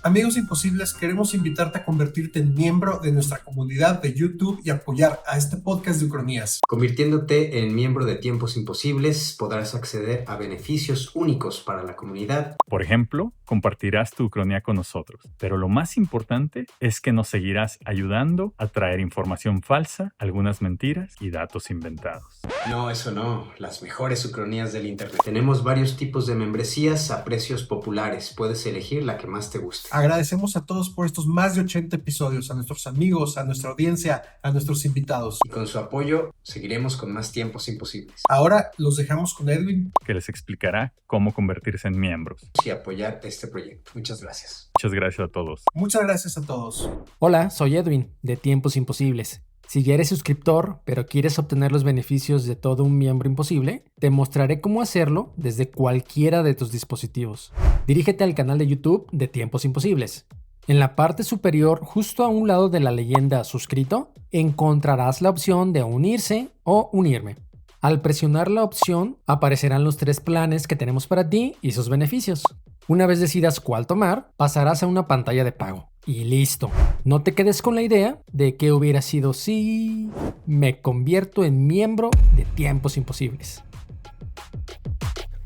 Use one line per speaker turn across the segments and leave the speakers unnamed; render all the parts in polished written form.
Amigos Imposibles, queremos invitarte a convertirte en miembro de nuestra comunidad de YouTube y apoyar a este podcast de Ucronías.
Convirtiéndote en miembro de Tiempos Imposibles, podrás acceder a beneficios únicos para la comunidad.
Por ejemplo, compartirás tu Ucronía con nosotros, pero lo más importante es que nos seguirás ayudando a traer información falsa, algunas mentiras y datos inventados.
No, eso no, las mejores Ucronías del internet. Tenemos varios tipos de membresías a precios populares, puedes elegir la que más te guste.
Agradecemos a todos por estos más de 80 episodios, a nuestros amigos, a nuestra audiencia, a nuestros invitados.
Y con su apoyo, seguiremos con más Tiempos Imposibles.
Ahora los dejamos con Edwin,
que les explicará cómo convertirse en miembros
y apoyar este proyecto. Muchas gracias.
Muchas gracias a todos.
Muchas gracias a todos.
Hola, soy Edwin, de Tiempos Imposibles. Si ya eres suscriptor, pero quieres obtener los beneficios de todo un miembro imposible, te mostraré cómo hacerlo desde cualquiera de tus dispositivos. Dirígete al canal de YouTube de Tiempos Imposibles. En la parte superior, justo a un lado de la leyenda suscrito, encontrarás la opción de unirse o unirme. Al presionar la opción, aparecerán los 3 planes que tenemos para ti y sus beneficios. Una vez decidas cuál tomar, pasarás a una pantalla de pago. Y listo. No te quedes con la idea de qué hubiera sido si me convierto en miembro de Tiempos Imposibles.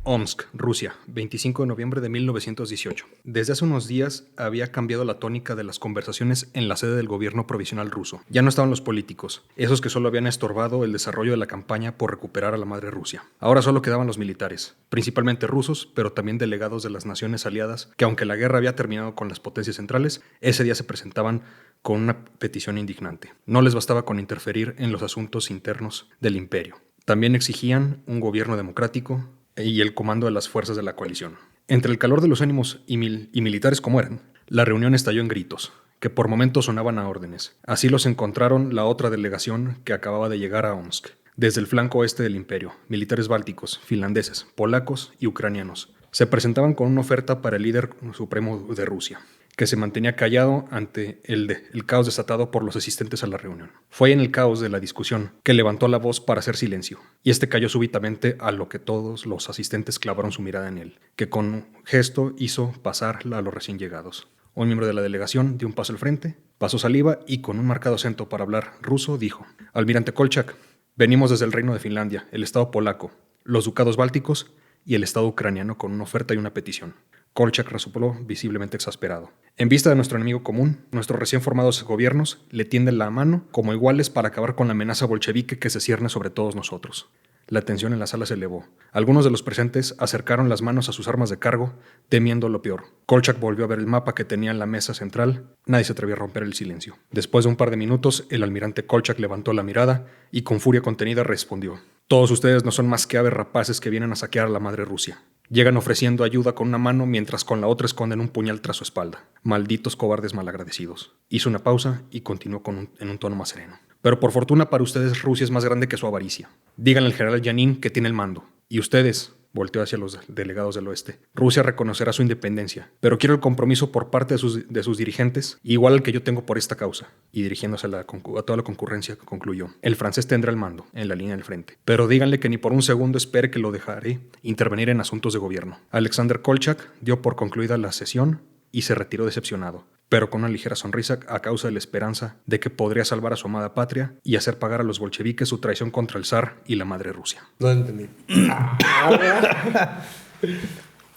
Omsk, Rusia, 25 de noviembre de 1918. Desde hace unos días había cambiado la tónica de las conversaciones en la sede del gobierno provisional ruso. Ya no estaban los políticos, esos que solo habían estorbado el desarrollo de la campaña por recuperar a la madre Rusia. Ahora solo quedaban los militares, principalmente rusos, pero también delegados de las naciones aliadas, que aunque la guerra había terminado con las potencias centrales, ese día se presentaban con una petición indignante. No les bastaba con interferir en los asuntos internos del imperio. También exigían un gobierno democrático y el comando de las fuerzas de la coalición. Entre el calor de los ánimos y militares como eran, la reunión estalló en gritos, que por momentos sonaban a órdenes. Así los encontraron la otra delegación que acababa de llegar a Omsk, desde el flanco oeste del imperio, militares bálticos, finlandeses, polacos y ucranianos. Se presentaban con una oferta para el líder supremo de Rusia, que se mantenía callado ante el caos desatado por los asistentes a la reunión. Fue en el caos de la discusión que levantó la voz para hacer silencio, y este cayó súbitamente, a lo que todos los asistentes clavaron su mirada en él, que con un gesto hizo pasar a los recién llegados. Un miembro de la delegación dio un paso al frente, pasó saliva y con un marcado acento para hablar ruso dijo: «Almirante Kolchak, venimos desde el Reino de Finlandia, el Estado polaco, los ducados bálticos y el Estado ucraniano con una oferta y una petición». Kolchak resopló visiblemente exasperado. En vista de nuestro enemigo común, nuestros recién formados gobiernos le tienden la mano como iguales para acabar con la amenaza bolchevique que se cierne sobre todos nosotros. La tensión en la sala se elevó. Algunos de los presentes acercaron las manos a sus armas de cargo, temiendo lo peor. Kolchak volvió a ver el mapa que tenía en la mesa central. Nadie se atrevió a romper el silencio. Después de un par de minutos, el almirante Kolchak levantó la mirada y con furia contenida respondió: «Todos ustedes no son más que aves rapaces que vienen a saquear a la madre Rusia. Llegan ofreciendo ayuda con una mano mientras con la otra esconden un puñal tras su espalda. Malditos cobardes malagradecidos». Hizo una pausa y continuó en un tono más sereno. «Pero por fortuna para ustedes Rusia es más grande que su avaricia. Díganle al general Yanin que tiene el mando. Y ustedes», volteó hacia los delegados del oeste, «Rusia reconocerá su independencia, pero quiero el compromiso por parte de sus dirigentes, igual al que yo tengo por esta causa». Y dirigiéndose a toda la concurrencia, concluyó: «El francés tendrá el mando, en la línea del frente. Pero díganle que ni por un segundo espere que lo dejaré intervenir en asuntos de gobierno». Alexander Kolchak dio por concluida la sesión y se retiró decepcionado, pero con una ligera sonrisa a causa de la esperanza de que podría salvar a su amada patria y hacer pagar a los bolcheviques su traición contra el zar y la madre Rusia.
No entendí.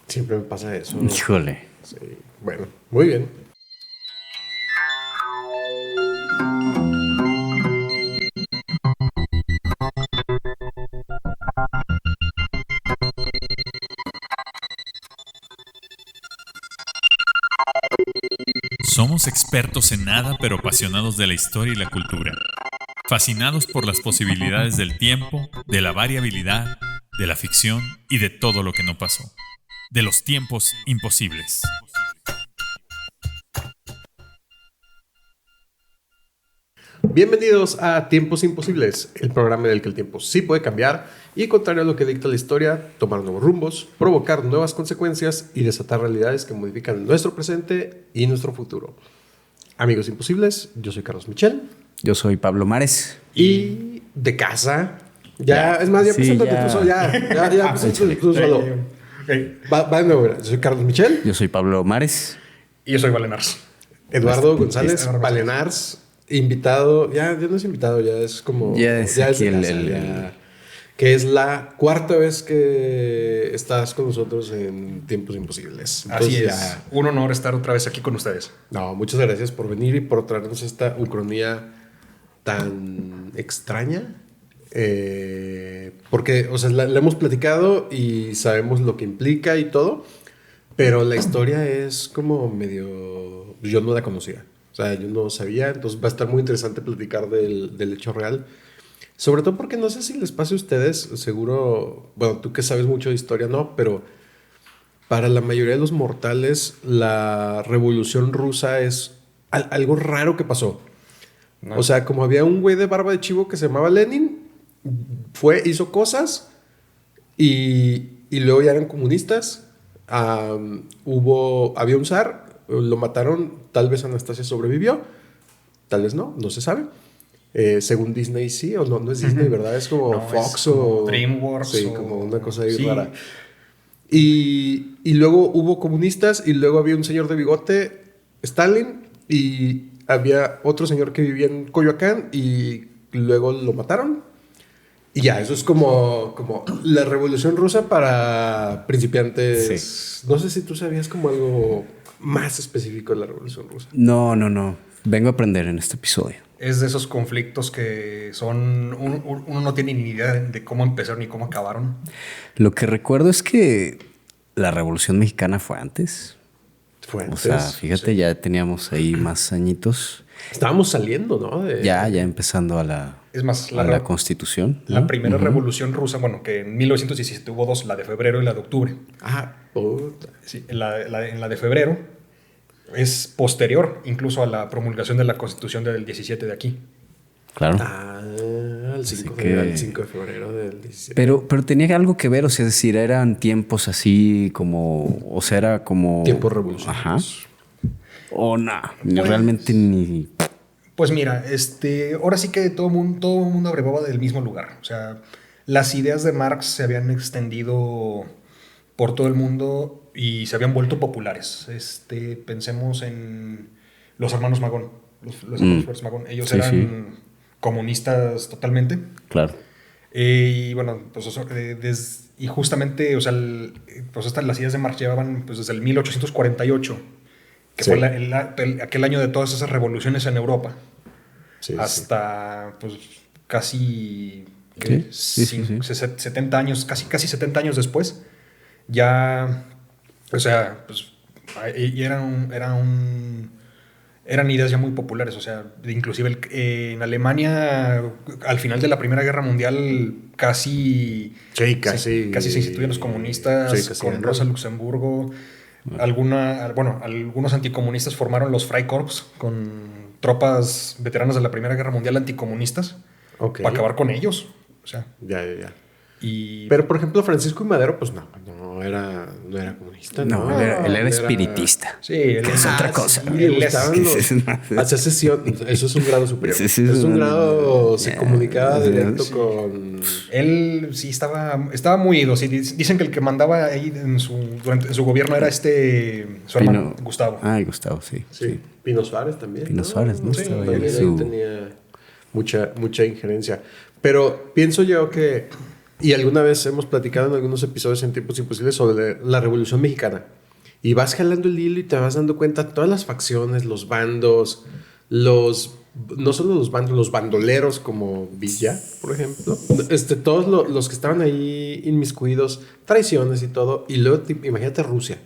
Siempre me pasa eso, ¿no?
Híjole.
Sí. Bueno, muy bien.
Somos expertos en nada, pero apasionados de la historia y la cultura. Fascinados por las posibilidades del tiempo, de la variabilidad, de la ficción y de todo lo que no pasó. De los tiempos imposibles.
Bienvenidos a Tiempos Imposibles, el programa en el que el tiempo sí puede cambiar y, contrario a lo que dicta la historia, tomar nuevos rumbos, provocar nuevas consecuencias y desatar realidades que modifican nuestro presente y nuestro futuro. Amigos Imposibles, yo soy Carlos Michel.
Yo soy Pablo Mares.
Y de casa. Ya, es más, ya preséntate tú solo. Ya preséntate tú solo. Va de nuevo. Yo soy Carlos Michel.
Yo soy Pablo Mares.
Y yo soy Valenars.
Eduardo González,
Eduardo
Valenars, invitado, ya no es invitado, ya es como...
Ya es aquí
de casa, que es la cuarta vez que estás con nosotros en Tiempos Imposibles.
Así es.
Ya,
Un honor estar otra vez aquí con ustedes.
no, muchas gracias por venir y por traernos esta ucronía tan extraña. Porque, o sea, la hemos platicado y sabemos lo que implica y todo, pero la historia es como medio... Yo no la conocía. O sea, yo no sabía, entonces va a estar muy interesante platicar del hecho real. Sobre todo porque no sé si les pase a ustedes, seguro, bueno, tú que sabes mucho de historia, no, pero para la mayoría de los mortales, la Revolución Rusa es algo raro que pasó.
No.
O sea, como había un güey de barba de chivo que se llamaba Lenin, hizo cosas y luego ya eran comunistas. Había un zar, lo mataron, tal vez Anastasia sobrevivió, tal vez no se sabe. Según Disney sí, o no es Disney, ¿verdad? Es como
No,
Fox
es como
o...
DreamWorks.
Sí,
o...
como una cosa ahí
sí.
rara. Y luego hubo comunistas y luego había un señor de bigote, Stalin, y había otro señor que vivía en Coyoacán y luego lo mataron. Y ya, eso es como la Revolución Rusa para principiantes.
Sí.
No sé si tú sabías como algo más específico de la Revolución Rusa.
No. Vengo a aprender en este episodio.
Es de esos conflictos que son... Uno no tiene ni idea de cómo empezaron ni cómo acabaron.
Lo que recuerdo es que la Revolución Mexicana fue antes.
Fue
O
antes,
sea, fíjate,
sí.
ya teníamos ahí más añitos.
Estábamos saliendo, ¿no?
Ya empezando a la
Es más,
la Constitución.
la
¿no?
primera revolución rusa, bueno, que en 1917 hubo dos, la de febrero y la de octubre.
Puta.
Sí, en la de febrero es posterior incluso a la promulgación de la Constitución del 17 de aquí.
Claro.
El 5
que-
el 5 de febrero del 17.
Pero tenía algo que ver, o sea, es decir, eran tiempos así como, o sea, era como...
Tiempos revolucionarios.
Ajá. O no,
Pues-
realmente ni...
Pues mira, ahora sí que todo el mundo abrevaba del mismo lugar. O sea, las ideas de Marx se habían extendido por todo el mundo y se habían vuelto populares. Pensemos en los hermanos Magón. Los hermanos Flores Magón. Ellos
Sí,
eran comunistas totalmente.
Claro.
Y bueno, pues y justamente, o sea, las ideas de Marx llevaban pues, desde el 1848, que
Sí.
fue aquel año de todas esas revoluciones en Europa,
Sí,
hasta pues casi
Sí, sí.
70 años, casi 70 años después, ya, o sea, pues y eran ideas ya muy populares, o sea, inclusive en Alemania, al final de la Primera Guerra Mundial, casi
Sí, casi.
se instituyen los comunistas,
Sí, casi
con
ganan.
Rosa Luxemburgo. Algunos anticomunistas formaron los Freikorps con tropas veteranas de la Primera Guerra Mundial anticomunistas
Ok.
para acabar con ellos. O sea,
Ya.
y
Pero, por ejemplo, Francisco I. Madero, pues no era comunista.
No, él era espiritista.
sí, él
Que es otra
sí,
cosa.
le gustaban hacía sesión. Eso es un grado superior.
Sí,
Es un grado... Se comunicaba directo
sí.
con...
Él sí estaba muy ido. Sí, dicen que el que mandaba ahí durante su gobierno era su hermano,
Pino-
Gustavo.
Gustavo, sí.
Sí. Pino Suárez también.
Pino Suárez, ¿no?
Sí,
Estaba ahí
También
su-
ahí tenía mucha injerencia. Pero pienso yo que, y alguna vez hemos platicado en algunos episodios en Tiempos Imposibles sobre la Revolución Mexicana, y vas jalando el hilo y te vas dando cuenta todas las facciones, los bandos, no solo los bandos, los bandoleros como Villa, por ejemplo, todos los que estaban ahí inmiscuidos, traiciones y todo, y luego imagínate Rusia.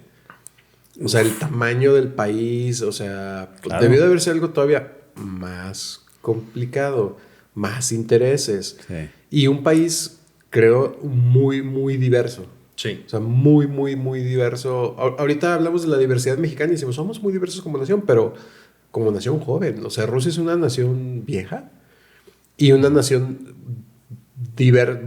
O sea, el tamaño del país, o sea,
Claro.
debió de haber sido algo todavía más complicado, más intereses.
Sí.
Y un país, creo, muy, muy diverso.
Sí.
O sea, muy, muy, muy diverso. Ahorita hablamos de la diversidad mexicana y decimos, somos muy diversos como nación, pero como nación joven. O sea, Rusia es una nación vieja y una nación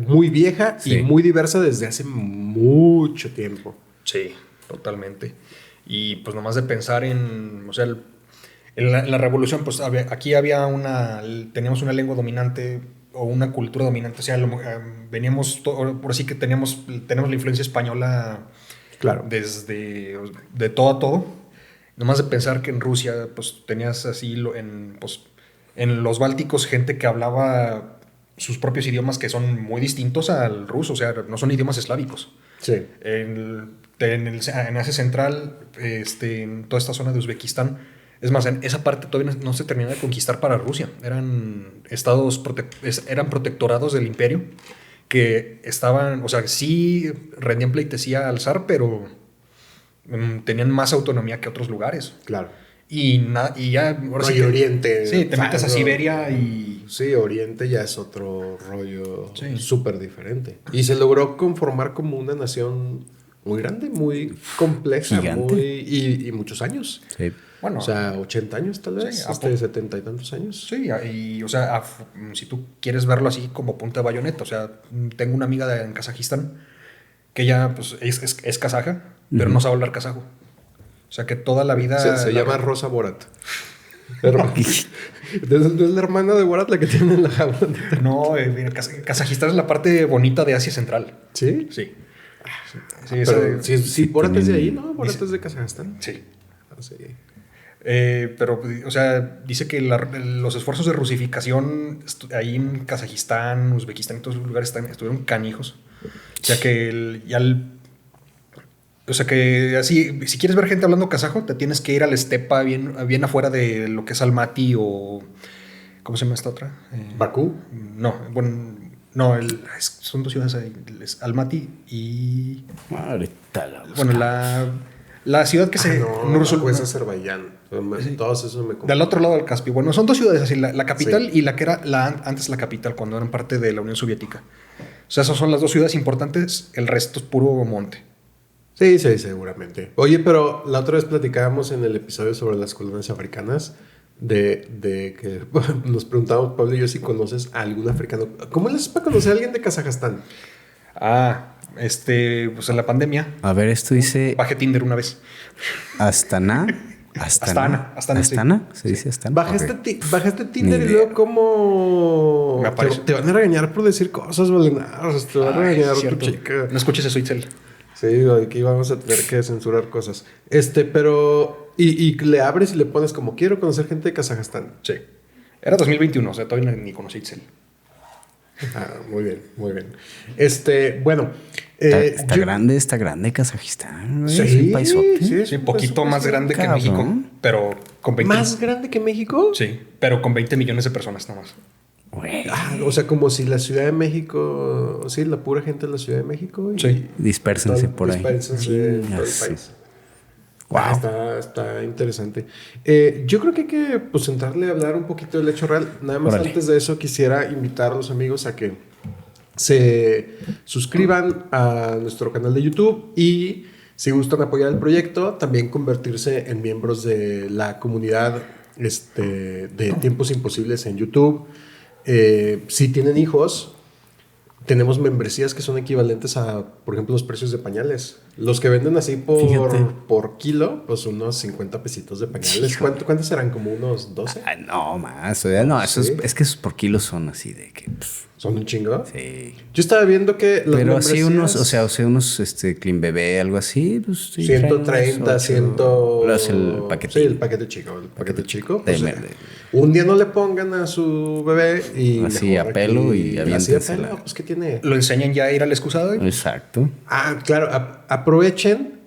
muy vieja
Sí.
y muy diversa desde hace mucho tiempo.
Sí, totalmente. Y pues nomás de pensar o sea, en la revolución, pues aquí teníamos una lengua dominante o una cultura dominante, o sea, veníamos, por así que tenemos la influencia española
Claro.
de todo a todo. Nomás de pensar que en Rusia, pues tenías así en los bálticos gente que hablaba sus propios idiomas que son muy distintos al ruso, o sea, no son idiomas eslávicos.
Sí.
En Asia Central, en toda esta zona de Uzbekistán, es más, en esa parte todavía no se terminó de conquistar para Rusia. Eran eran protectorados del imperio que estaban, o sea, sí rendían pleitesía al zar, pero tenían más autonomía que otros lugares.
Claro.
Y ya... Ahora sí
Oriente.
Sí, te metes a Siberia y...
Sí, Oriente ya es otro rollo
Sí.
súper diferente. Y se logró conformar como una nación muy grande, muy compleja,
Gigante.
y muchos años.
Sí.
Bueno,
O sea, 80 años tal vez,
Sí,
70 y tantos años.
sí, y o sea, si tú quieres verlo así como punta de bayoneta, o sea, tengo una amiga en Kazajistán que ella pues, es kazaja, pero no sabe hablar kazajo. O sea, que toda la vida...
Se llama Rosa Borat. Es la hermana de Borat la que tiene la jaula.
No, mira, Kazajistán es la parte bonita de Asia Central.
¿Sí?
Sí.
Pero sí, Borat es de ahí,
tienen-
¿no? Borat es de Kazajstán.
Sí.
Ah, sí.
Pero, o sea, dice que los esfuerzos de rusificación ahí en Kazajistán, Uzbekistán y todos los lugares estuvieron canijos. O sea, o sea, que así, si quieres ver gente hablando kazajo, te tienes que ir a la estepa bien afuera de lo que es Almaty o... ¿Cómo se llama esta otra?
¿Bakú?
No, bueno, no, son dos ciudades ahí, Almaty y...
Ahorita la
Bueno, la ciudad que se...
No, Bakú es Azerbaiyán.
Sí.
Todos eso me
Del otro lado del Caspio. Bueno, son dos ciudades así, la capital
Sí.
y la que era antes la capital, cuando eran parte de la Unión Soviética. O sea, esas son las dos ciudades importantes, el resto es puro monte.
Sí, seguramente. Oye, pero la otra vez platicábamos en el episodio sobre las colonias africanas de que nos preguntábamos, Pablo y yo, si conoces a algún africano. ¿Cómo les es para conocer a alguien de Kazajstán?
Pues en la pandemia
A ver, esto dice
bajé Tinder una vez.
Astana.
Astana, sí.
¿Astana? ¿Se dice Astana?
Bajaste Tinder
Ni
y
idea.
luego ¿cómo?
Me apareció.
Te van a regañar por decir cosas, Valenaros. Te van a
Ay,
regañar tu
cierto.
chica.
No escuches eso, Itzel.
Sí, aquí vamos a tener que censurar cosas. Pero... Y le abres y le pones como quiero conocer gente de Kazajstán.
Sí. Era 2021, o sea, todavía ni conocí Itzel.
Muy bien, muy bien. Bueno.
Está grande Kazajistán. ¿Güey?
Sí,
Es un paisote.
sí.
Sí, un poquito más grande que
cabrón.
México, pero con 20...
¿Más grande que México?
Sí, pero con 20 millones de personas nada más.
Güey.
O sea, como si la Ciudad de México... Sí, la pura gente de la Ciudad de México.
Sí.
Dispérsense por ahí.
Dispérsense en todo el
Sí.
país.
Wow.
Está interesante. Yo creo que hay que pues, entrarle a hablar un poquito del hecho real. Nada más
Órale.
antes de eso quisiera invitar a los amigos a que se suscriban a nuestro canal de YouTube y si gustan apoyar el proyecto, también convertirse en miembros de la comunidad de Tiempos Imposibles en YouTube. Si tienen hijos, tenemos membresías que son equivalentes a, por ejemplo, los precios de pañales. Los que venden así
Fíjate.
por kilo, pues unos 50 pesitos de pañales.
Híjole.
¿Cuántos serán? ¿Como unos 12?
Ay, no, más. No, eso
Sí.
es que esos por kilos son así de que.
¿Son un chingo?
Sí.
Yo estaba viendo que las
Pero así
membresías-
unos Clean Bebé, algo así, pues sí.
130, 100...
Pero es el paquete.
Sí, el paquete chico. El paquete chico.
De-
pues,
de-
un día no le pongan a su bebé y...
Así,
mejor
a pelo
aquí-
y
así a
aviéntensela.
pelo, pues ¿qué tiene?
Lo enseñan ya a ir al excusado.
Exacto.
Claro, aprovechen,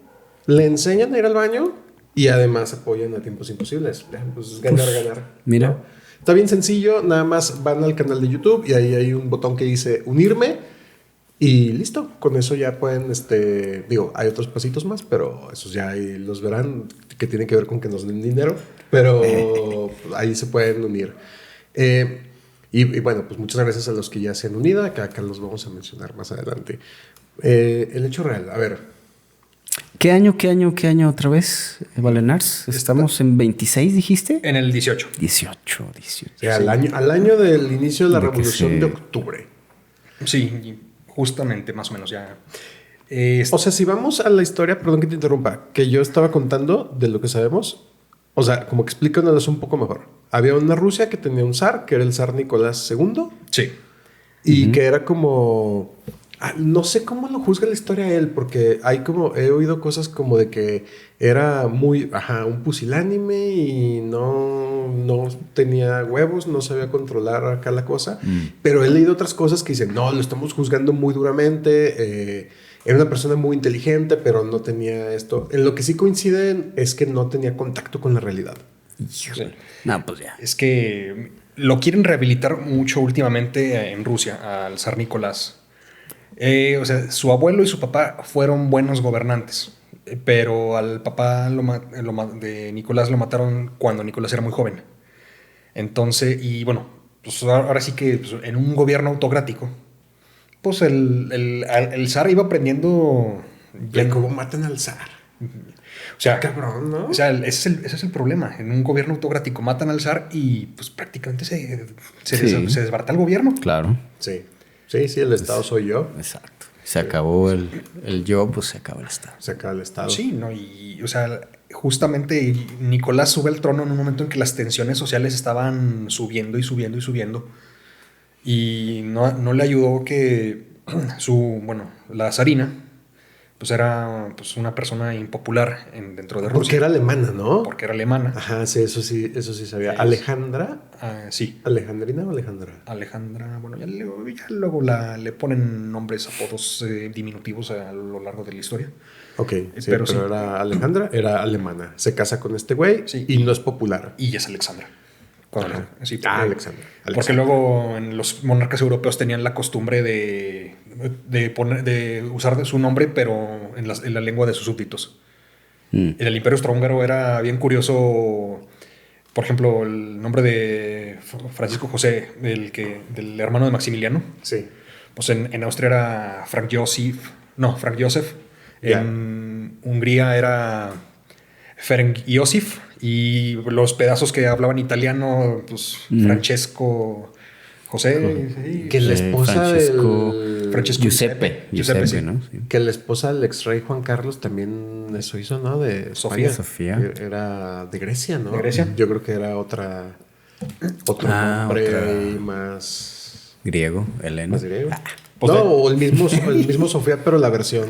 le enseñan a ir al baño y además apoyan a Tiempos Imposibles. Pues es ganar.
mira.
¿no? Está bien sencillo, nada más van al canal de YouTube y ahí hay un botón que dice unirme y listo. Con eso ya pueden, hay otros pasitos más, pero esos ya ahí los verán, que tiene que ver con que nos den dinero, pero ahí se pueden unir. Y bueno, pues muchas gracias a los que ya se han unido, que acá los vamos a mencionar más adelante. El hecho real, a ver.
¿Qué año otra vez, Valenars? Estamos en 26, dijiste.
En el 18.
18.
O sea, al año del inicio de la
De que
Revolución
se-
de Octubre.
Sí, justamente, más o menos ya.
O sea, si vamos a la historia, perdón que te interrumpa, que yo estaba contando de lo que sabemos, o sea, como que explícanos un poco mejor. Había una Rusia que tenía un zar, que era el zar Nicolás II,
Sí.
y que era como No sé cómo lo juzga la historia él, porque he oído cosas como de que era muy, un pusilánime y no tenía huevos, no sabía controlar acá la cosa, pero he leído otras cosas que dicen, no, lo estamos juzgando muy duramente, era una persona muy inteligente, pero no tenía esto. En lo que sí coinciden es que no tenía contacto con la realidad.
Sí. No, pues ya.
Es que lo quieren rehabilitar mucho últimamente en Rusia, al zar Nicolás. O sea, su abuelo y su papá fueron buenos gobernantes, pero al papá de Nicolás lo mataron cuando Nicolás era muy joven. Entonces, y bueno, pues ahora sí que pues, en un gobierno autocrático, pues el zar iba aprendiendo...
¿Cómo matan al zar?
O sea,
cabrón, ¿no?
O sea, ese es el problema. En un gobierno autocrático matan al zar y pues prácticamente se desbarata el gobierno.
Claro.
Sí, el Estado soy yo.
Exacto. Se acabó el yo, pues se acaba el Estado.
Se acaba el Estado.
Sí, ¿no? Y, o sea, justamente Nicolás sube al trono en un momento en que las tensiones sociales estaban subiendo y subiendo y subiendo. Y no le ayudó que la zarina, pues era pues, una persona impopular dentro de Rusia.
Porque era alemana, ¿no?
Porque era alemana.
Ajá, sí, eso sí sabía. ¿Alejandra?
Sí.
¿Alejandrina o Alejandra?
Alejandra, bueno, ya luego le ponen nombres, apodos diminutivos a lo largo de la historia.
Ok, sí, pero sí. Era Alejandra, era alemana. Se casa con este güey y no es popular.
Y es Alexandra. Sí,
Alexandra.
Porque luego en los monarcas europeos tenían la costumbre de usar su nombre, pero en la lengua de sus súbditos. En el Imperio Austrohúngaro era bien curioso, por ejemplo, el nombre de Francisco José, del hermano de Maximiliano.
Sí.
Pues en Austria era Frank Josef. Yeah. En Hungría era Ferenc Josef. Y los pedazos que hablaban italiano, pues Francesco José. Sí.
Que la esposa
Francesco
Giuseppe,
sí.
¿no? Sí.
Que la esposa del ex rey Juan Carlos también eso hizo, ¿no? De
Sofía.
Era de Grecia, ¿no?
De Grecia.
Yo creo que era otro nombre más
griego, Helena.
Más griego. O el mismo Sofía, pero la versión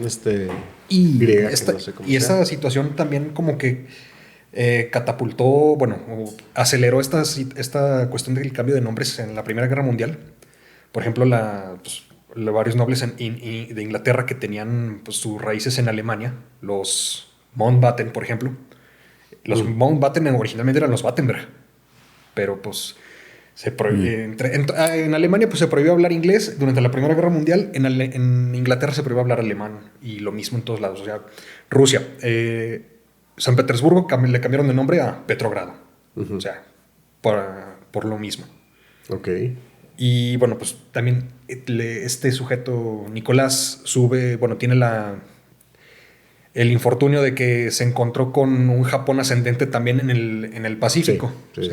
griega.
Esta situación también como que catapultó, aceleró esta cuestión del cambio de nombres en la Primera Guerra Mundial. Por ejemplo, varios nobles de Inglaterra que tenían pues, sus raíces en Alemania, los Mountbatten, por ejemplo. Los Mountbatten originalmente eran los Battenberg, pero pues en Alemania pues, se prohibió hablar inglés durante la Primera Guerra Mundial, en Inglaterra se prohibió hablar alemán, y lo mismo en todos lados. O sea, Rusia, San Petersburgo le cambiaron de nombre a Petrogrado. O sea, por lo mismo.
Ok.
Y bueno, pues también este sujeto, Nicolás, tiene el infortunio de que se encontró con un Japón ascendente también en el Pacífico.
Sí.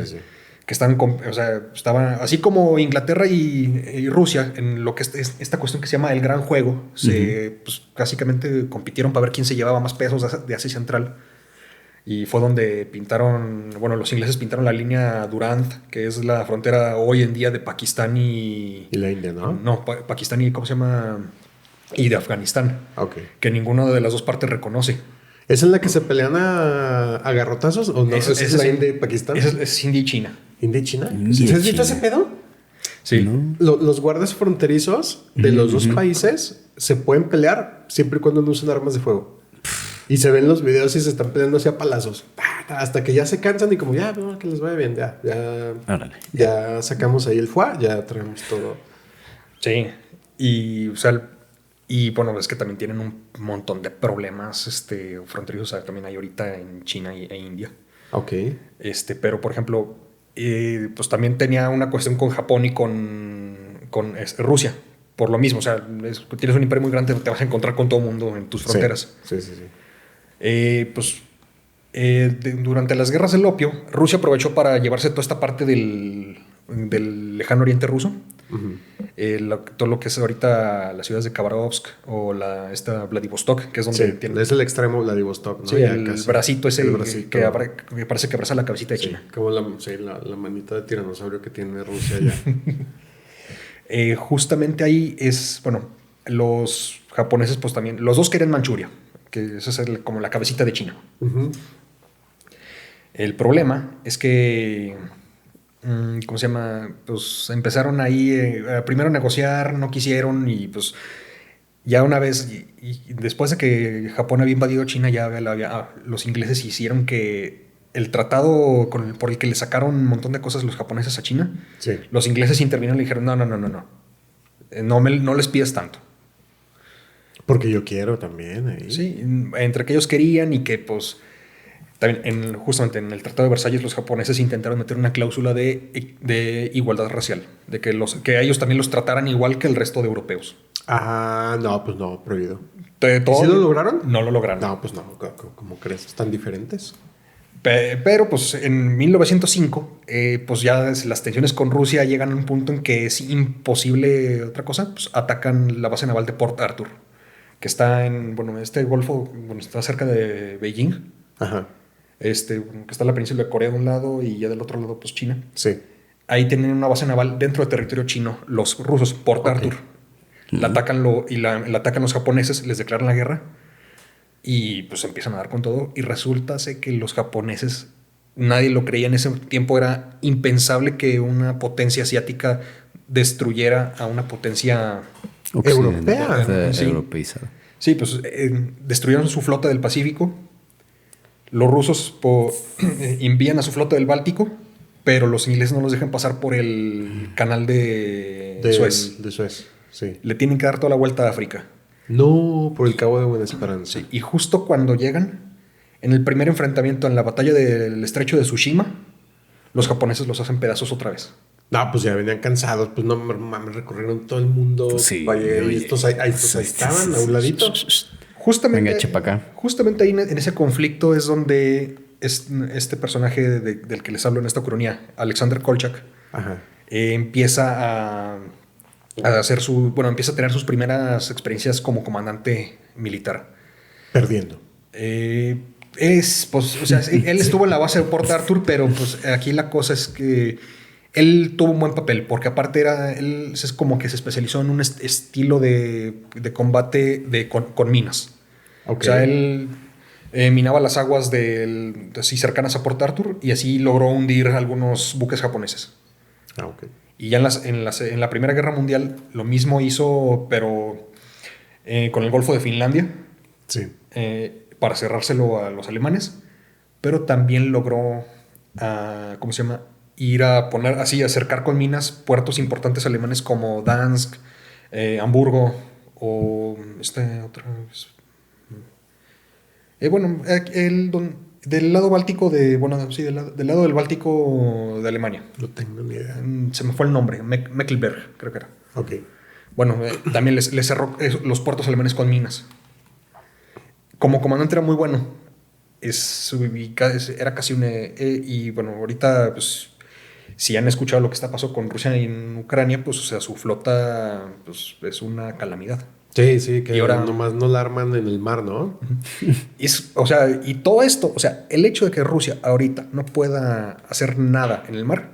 Que estaban así como Inglaterra y Rusia, en lo que es esta cuestión que se llama el Gran Juego, pues, básicamente compitieron para ver quién se llevaba más pesos de Asia Central. Y fue donde los ingleses pintaron la línea Durand, que es la frontera hoy en día de Pakistán y
la India, ¿no?
No, Pakistán y, ¿cómo se llama? Y de Afganistán.
Ok.
Que ninguna de las dos partes reconoce.
¿Es en la que se pelean a garrotazos o no? ¿Es la India y Pakistán?
Es India y China.
¿India y China? ¿Has visto ese pedo?
Sí.
¿No? Los guardias fronterizos de los dos países se pueden pelear siempre y cuando no usen armas de fuego. Y se ven los videos y se están peleando así a palazos. Hasta que ya se cansan y como que les vaya bien. Ya sacamos ahí el foie, ya traemos todo.
Sí. Y, es que también tienen un montón de problemas fronterizos. O sea, también hay ahorita en China e India.
Ok.
Pero, por ejemplo, pues también tenía una cuestión con Japón y con Rusia. Por lo mismo, o sea, tienes un imperio muy grande, te vas a encontrar con todo el mundo en tus fronteras.
Sí.
Durante las guerras del opio, Rusia aprovechó para llevarse toda esta parte del lejano oriente ruso. Todo lo que es ahorita las ciudades de Khabarovsk o esta Vladivostok, que es donde
es el extremo Vladivostok, ¿no?
Sí, el bracito ese que parece que abraza la cabecita de China.
Como la manita de tiranosaurio que tiene Rusia allá.
Justamente ahí los japoneses pues también, los dos querían Manchuria, que esa es como la cabecita de China. El problema es que, ¿cómo se llama? Pues empezaron ahí primero a negociar, no quisieron y pues ya una vez, y después de que Japón había invadido China, ya los ingleses hicieron que el tratado por el que le sacaron un montón de cosas los japoneses a China,
Sí.
los ingleses intervinieron y le dijeron, no les pidas tanto.
Porque yo quiero también. Ahí.
Sí, entre que ellos querían y que pues también justamente en el Tratado de Versalles los japoneses intentaron meter una cláusula de igualdad racial, de que a ellos también los trataran igual que el resto de europeos.
Ah, no, pues no, prohibido.
¿Sí
¿Sí lo lograron?
No lo lograron.
No, pues no. ¿Cómo crees? ¿Están diferentes?
Pero pues en 1905, pues ya las tensiones con Rusia llegan a un punto en que es imposible otra cosa, pues atacan la base naval de Port Arthur, que está en, este golfo, está cerca de Beijing.
Ajá.
Que está la península de Corea de un lado y ya del otro lado, pues China.
Sí.
Ahí tienen una base naval dentro del territorio chino, los rusos, Port Arthur. La atacan la atacan los japoneses, les declaran la guerra y pues empiezan a dar con todo. Y resulta que los japoneses, nadie lo creía en ese tiempo, era impensable que una potencia asiática destruyera a una potencia
europea.
Sí.
Europeizada.
Sí, pues destruyeron su flota del Pacífico. Los rusos envían a su flota del Báltico, pero los ingleses no los dejan pasar por el canal de Suez.
De Suez, sí.
Le tienen que dar toda la vuelta a África.
No, por el Cabo de Buena Esperanza.
Sí. Y justo cuando llegan, en el primer enfrentamiento, en la batalla del estrecho de Tsushima, los japoneses los hacen pedazos otra vez.
No, pues ya venían cansados. Pues no mames, recorrieron todo el mundo.
Sí.
Y estos ahí estaban, a un ladito.
Justamente,
Venga, echa pa' acá.
Justamente ahí en ese conflicto es donde este personaje del que les hablo en esta cronía, Alexander Kolchak,
Ajá.
empieza a tener sus primeras experiencias como comandante militar.
Perdiendo.
Él estuvo en la base de Port Arthur, pero pues aquí la cosa es que él tuvo un buen papel, porque aparte él es como que se especializó en un estilo de combate con minas.
Okay.
O sea, él minaba las aguas así cercanas a Port Arthur y así logró hundir algunos buques japoneses.
Ah, ok.
Y ya en la Primera Guerra Mundial lo mismo hizo, pero con el Golfo de Finlandia.
Sí.
Para cerrárselo a los alemanes, pero también logró, ir a poner así, acercar con minas puertos importantes alemanes como Danzig, Hamburgo o del lado báltico del lado del Báltico de Alemania.
No tengo ni idea.
Se me fue el nombre, Mecklenburg, creo que era.
Ok.
Bueno, también les cerró los puertos alemanes con minas. Como comandante era muy bueno. Era casi y bueno, ahorita, pues, si han escuchado lo que está pasando con Rusia en Ucrania, pues, o sea, su flota, pues, es una calamidad.
Sí, que
y ahora
nomás no la arman en el mar, ¿no?
Y todo esto, o sea, el hecho de que Rusia ahorita no pueda hacer nada en el mar,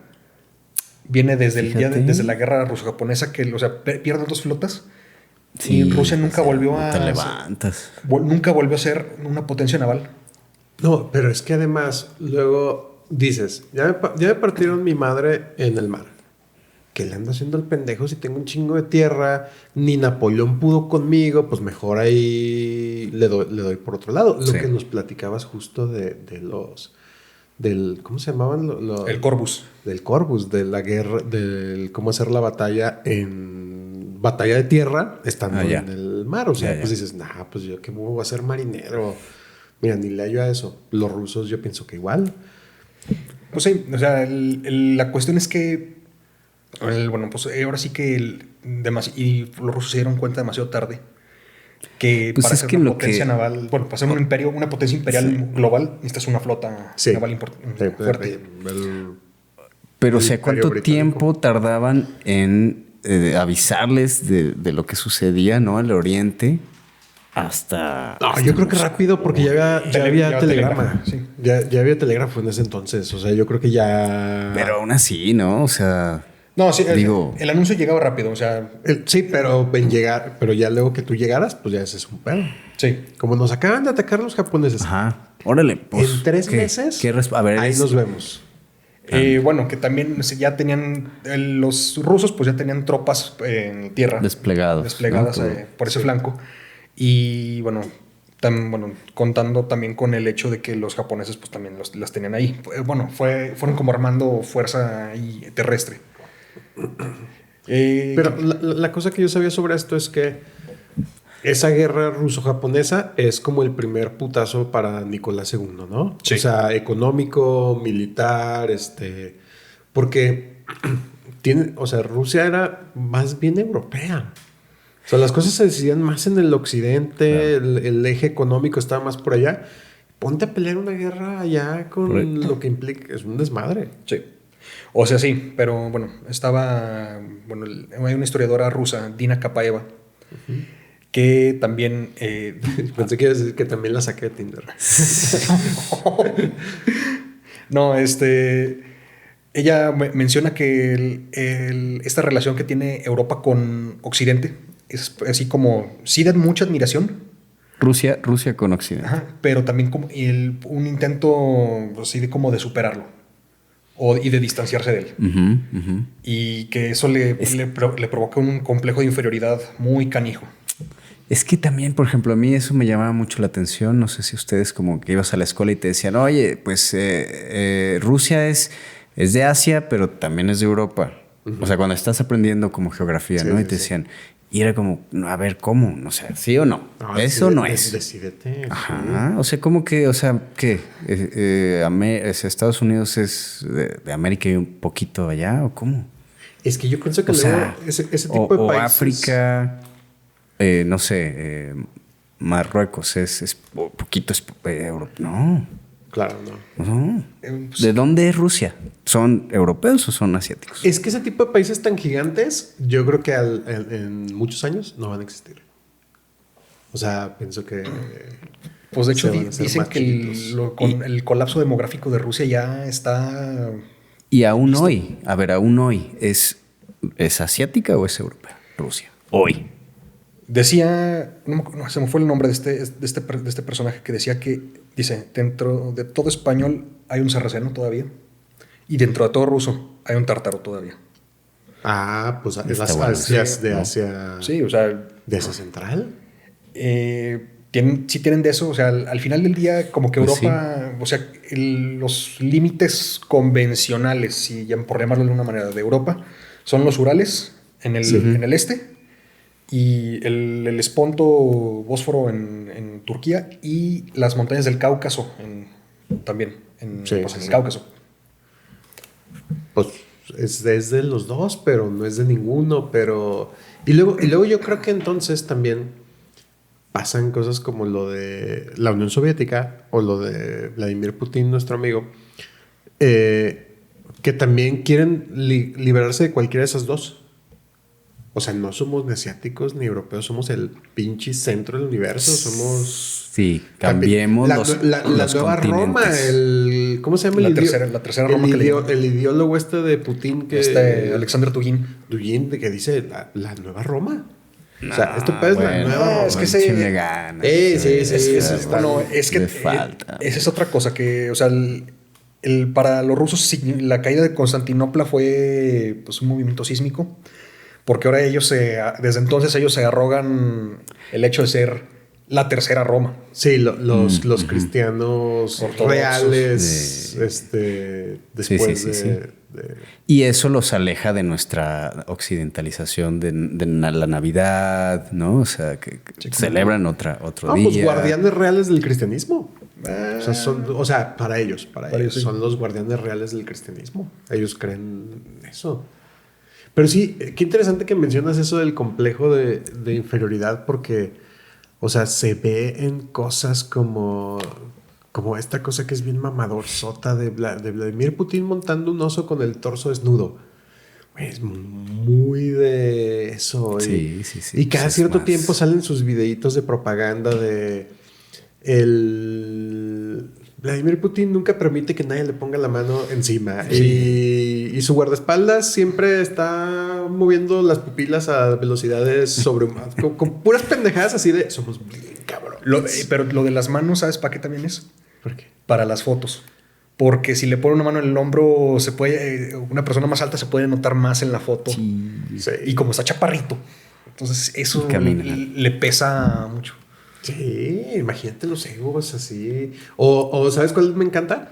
viene desde desde la guerra ruso-japonesa, que, o sea, pierden dos flotas. Sí, y Rusia nunca volvió nunca volvió a ser una potencia naval.
No, pero es que además luego dices, ya me partieron mi madre en el mar. ¿Qué le ando haciendo al pendejo si tengo un chingo de tierra? Ni Napoleón pudo conmigo, pues mejor ahí le doy por otro lado. Lo que nos platicabas justo ¿cómo se llamaban?
El Corvus.
Del Corvus, de la guerra, del cómo hacer la batalla de tierra estando en el mar. O sea, pues dices, pues yo qué voy a ser marinero. Mira, ni le hallo a eso. Los rusos yo pienso que igual.
Pues sí, o sea, la cuestión es que pues ahora sí que y los rusos se dieron cuenta demasiado tarde que
pues
para
es
ser
que
una potencia naval, para ser un imperio, una potencia imperial global, necesitas una flota naval fuerte.
Pero o sea, ¿cuánto tiempo tardaban en avisarles de lo que sucedía, ¿no? Al oriente hasta...
No, yo creo que rápido porque ya había telegrama.
Sí.
Ya había telégrafo en ese entonces. O sea, yo creo que ya...
Pero aún así, ¿no? O sea...
No, sí,
Digo-
el anuncio llegaba rápido, o sea,
Sí, pero ya luego que tú llegaras, pues ya ese es un pedo.
sí.
Como nos acaban de atacar los japoneses,
Ajá. Órale, pues.
en 3
¿qué?
meses,
A ver,
ahí nos vemos.
Bueno, que también ya tenían, los rusos pues ya tenían tropas en tierra.
Desplegadas, ¿no?
por ese flanco. Y bueno, contando también con el hecho de que los japoneses pues también las tenían ahí. Bueno, fueron como armando fuerza ahí terrestre.
Pero la cosa que yo sabía sobre esto es que esa guerra ruso-japonesa es como el primer putazo para Nicolás II, ¿no?
Sí.
O sea, económico, militar, porque Rusia era más bien europea. O sea, las cosas se decidían más en el occidente, el eje económico estaba más por allá. Ponte a pelear una guerra allá con
Correcto.
lo que implica, es un desmadre.
Sí. O sea, sí, pero bueno, hay una historiadora rusa, Dina Kapaeva, que también...
Pensé que ibas a decir que también la saqué de Tinder.
No, ella menciona que esta relación que tiene Europa con Occidente es así como, sí da mucha admiración,
Rusia con Occidente.
ajá, pero también como un intento así de como de superarlo y de distanciarse de él.
Ujú, ujú.
Y que eso le provoca un complejo de inferioridad muy canijo.
Es que también, por ejemplo, a mí eso me llamaba mucho la atención. No sé si ustedes como que ibas a la escuela y te decían, oye, pues Rusia es de Asia, pero también es de Europa. O sea, cuando estás aprendiendo como geografía,
Sí,
¿no? Y
sí,
te
sí.
decían, y era como, no, a ver, ¿cómo? O sea, ¿sí o no? Eso no es.
Decídete.
Ajá. O sea, ¿cómo que? O sea, ¿qué? ¿Estados Unidos es de América y un poquito allá? ¿O cómo?
Es que yo pienso que
O
luego
sea,
ese tipo de
o
países...
África, no sé, Marruecos es poquito Europa. No,
Claro, no.
no.
Pues,
¿De dónde es Rusia? ¿Son europeos o son asiáticos?
Es que ese tipo de países tan gigantes, yo creo que en muchos años no van a existir. O sea, pienso que...
pues de hecho
se van a hacer
dicen
más
que
chiquitos.
con el colapso demográfico de Rusia ya está...
Y aún hoy, a ver, aún hoy, ¿es asiática o es europea? Rusia. Hoy.
Decía, se me fue el nombre de este personaje que decía que, dice, dentro de todo español hay un sarraceno todavía y dentro de todo ruso hay un tártaro todavía.
Ah, pues es
Está bueno.
Asias de
¿no?
Asia...
Sí, o sea,
¿De Asia Central?
tienen de eso, o sea, al final del día como que
Pues
Europa, o sea, los límites convencionales, si ya por llamarlo de una manera, de Europa, son los Urales en el este y el Esponto Bósforo en Turquía y las montañas del Cáucaso también en el Cáucaso.
Pues es de los dos, pero no es de ninguno, pero... Y luego yo creo que entonces también pasan cosas como lo de la Unión Soviética o lo de Vladimir Putin, nuestro amigo, que también quieren liberarse de cualquiera de esas dos. O sea, no somos ni asiáticos ni europeos, somos el pinche centro del universo, somos...
Sí, cambiemos
la
los
nueva Roma,
continentes.
¿cómo se llama?
La tercera Roma que le llaman.
El ideólogo de Putin que...
Alexander Tugin.
Dugin, que dice la nueva Roma.
No,
o sea, esto es la
bueno,
nueva Roma.
es que
échenle ganas.
Es que
Le falta.
esa es otra cosa que, o sea, para los rusos la caída de Constantinopla fue pues un movimiento sísmico, porque ahora desde entonces ellos se arrogan el hecho de ser la tercera Roma.
Sí, los cristianos
Ortodoxos.
reales, después
Sí.
de...
Y eso los aleja de nuestra occidentalización de la Navidad, ¿no? O sea, que celebran otro
No,
día.
pues guardianes reales del cristianismo. O sea, para ellos
sí.
son los guardianes reales del cristianismo. Ellos creen eso. Pero sí, qué interesante que mencionas eso del complejo de inferioridad, porque, o sea, se ve en cosas como esta cosa que es bien mamadorzota de Vladimir Putin montando un oso con el torso desnudo. Es muy de eso.
Sí.
Y cada
Pues es
cierto
más.
tiempo salen sus videitos de propaganda de Vladimir Putin nunca permite que nadie le ponga la mano encima. Sí. Y su guardaespaldas siempre está moviendo las pupilas a velocidades sobrehumanas. Con puras pendejadas así de... Somos bien cabrón.
Pero lo de las manos, ¿sabes para qué también es?
¿Por qué?
Para las fotos. Porque si le pone una mano en el hombro, una persona más alta se puede notar más en la foto.
Sí.
Y como está chaparrito. Entonces eso le pesa mucho.
Sí, imagínate los egos así. O ¿sabes cuál me encanta?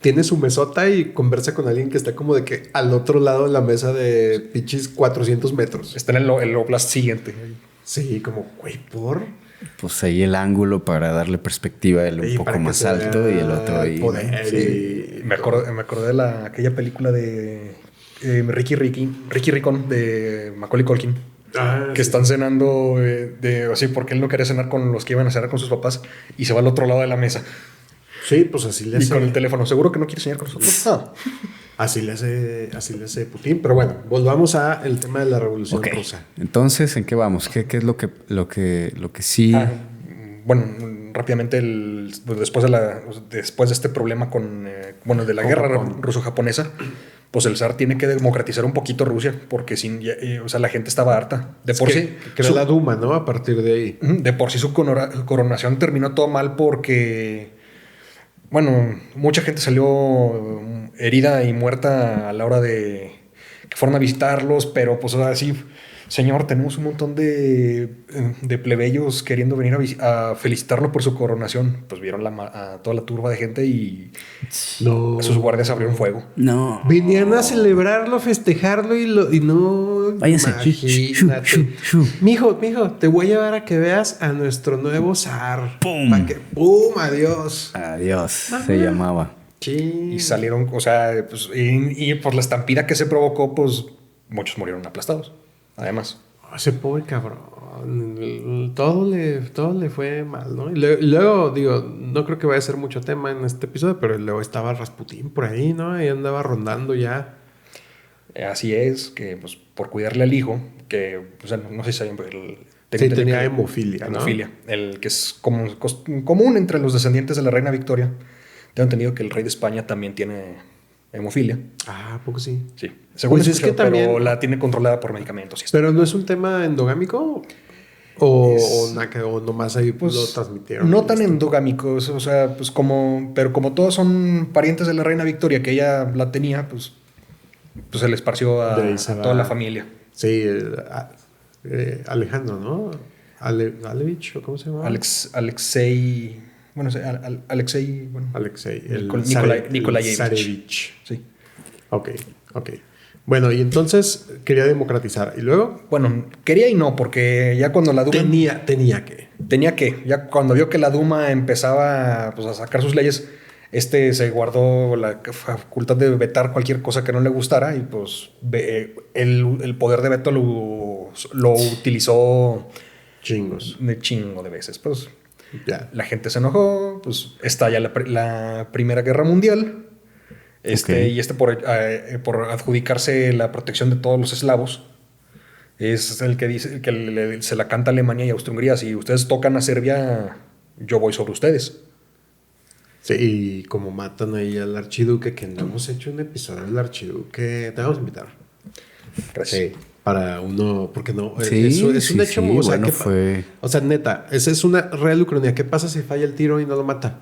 Tiene su mesota y conversa con alguien que está como de que al otro lado de la mesa de pinches 400 metros.
Está en el oblast siguiente.
Sí, como, güey, ¿por?
Pues ahí el ángulo para darle perspectiva, el un poco más alto y el otro ahí.
Poder,
sí.
Me acordé de aquella película de Ricky Ricón de Macaulay Culkin. Que están cenando así porque él no quería cenar con los que iban a cenar con sus papás y se va al otro lado de la mesa.
Sí, pues así le hace.
Y con el teléfono, seguro que no quiere cenar con nosotros.
Así le hace Putin. Pero bueno, volvamos a el tema de la revolución rusa.
Entonces, ¿en qué vamos? ¿Qué es lo que sí?
Bueno, rápidamente después de este problema de la guerra ruso-japonesa, pues el zar tiene que democratizar un poquito Rusia, porque la gente estaba harta.
Creó la Duma, ¿no? A partir de ahí.
De por sí su coronación terminó todo mal porque, mucha gente salió herida y muerta a la hora de que fueron a visitarlos, pero pues así, señor, tenemos un montón de plebeyos queriendo venir a felicitarlo por su coronación. Pues vieron a toda la turba de gente y sus guardias abrieron fuego.
No.
Venían a celebrarlo, festejarlo y no...
Váyanse.
Mijo, te voy a llevar a que veas a nuestro nuevo zar.
¡Pum!
¡Pum! Adiós.
Adiós.
Ajá.
Se llamaba.
Sí.
Y salieron, pues, y por la estampida que se provocó, pues muchos murieron aplastados. Además.
Ese pobre cabrón. Todo le fue mal, ¿no? Y luego, digo, no creo que vaya a ser mucho tema en este episodio, pero luego estaba Rasputín por ahí, ¿no? Ahí andaba rondando ya.
Así es, que pues por cuidarle al hijo, que no sé si saben, pero
tenía hemofilia, ¿no?
Hemofilia, el que es común entre los descendientes de la reina Victoria. Tengo entendido que el rey de España también tiene hemofilia.
Ah, ¿a poco sí?
Sí. Según
Pues es que también...
pero la tiene controlada por medicamentos.
¿Pero no es un tema endogámico? ¿O nomás ahí pues, lo transmitieron?
No tan endogámicos, o sea, pues pero como todos son parientes de la reina Victoria, que ella la tenía, pues se le esparció a toda la familia.
Sí, Alejandro, ¿no? Alevich, ¿o cómo se llama?
Alexei... Alexei...
Zarevich.
Sí.
Ok. Bueno, y entonces quería democratizar. ¿Y luego?
Bueno, quería y no, porque ya cuando la Duma... Tenía que. Ya cuando vio que la Duma empezaba pues, a sacar sus leyes, se guardó la facultad de vetar cualquier cosa que no le gustara y pues el poder de veto lo utilizó... De chingo de veces. Pues la gente se enojó, pues estalla la Primera Guerra Mundial. Y por adjudicarse la protección de todos los eslavos, es el que dice que se la canta a Alemania y Austria-Hungría. Si ustedes tocan a Serbia, yo voy sobre ustedes.
Sí, y como matan ahí al archiduque, que no hemos hecho un episodio del archiduque, te vamos a invitar.
Gracias.
Sí, para uno, porque no,
sí,
es un hecho, o sea,
bueno, fue...
O sea, neta, esa es una real ucronía. ¿Qué pasa si falla el tiro y no lo mata?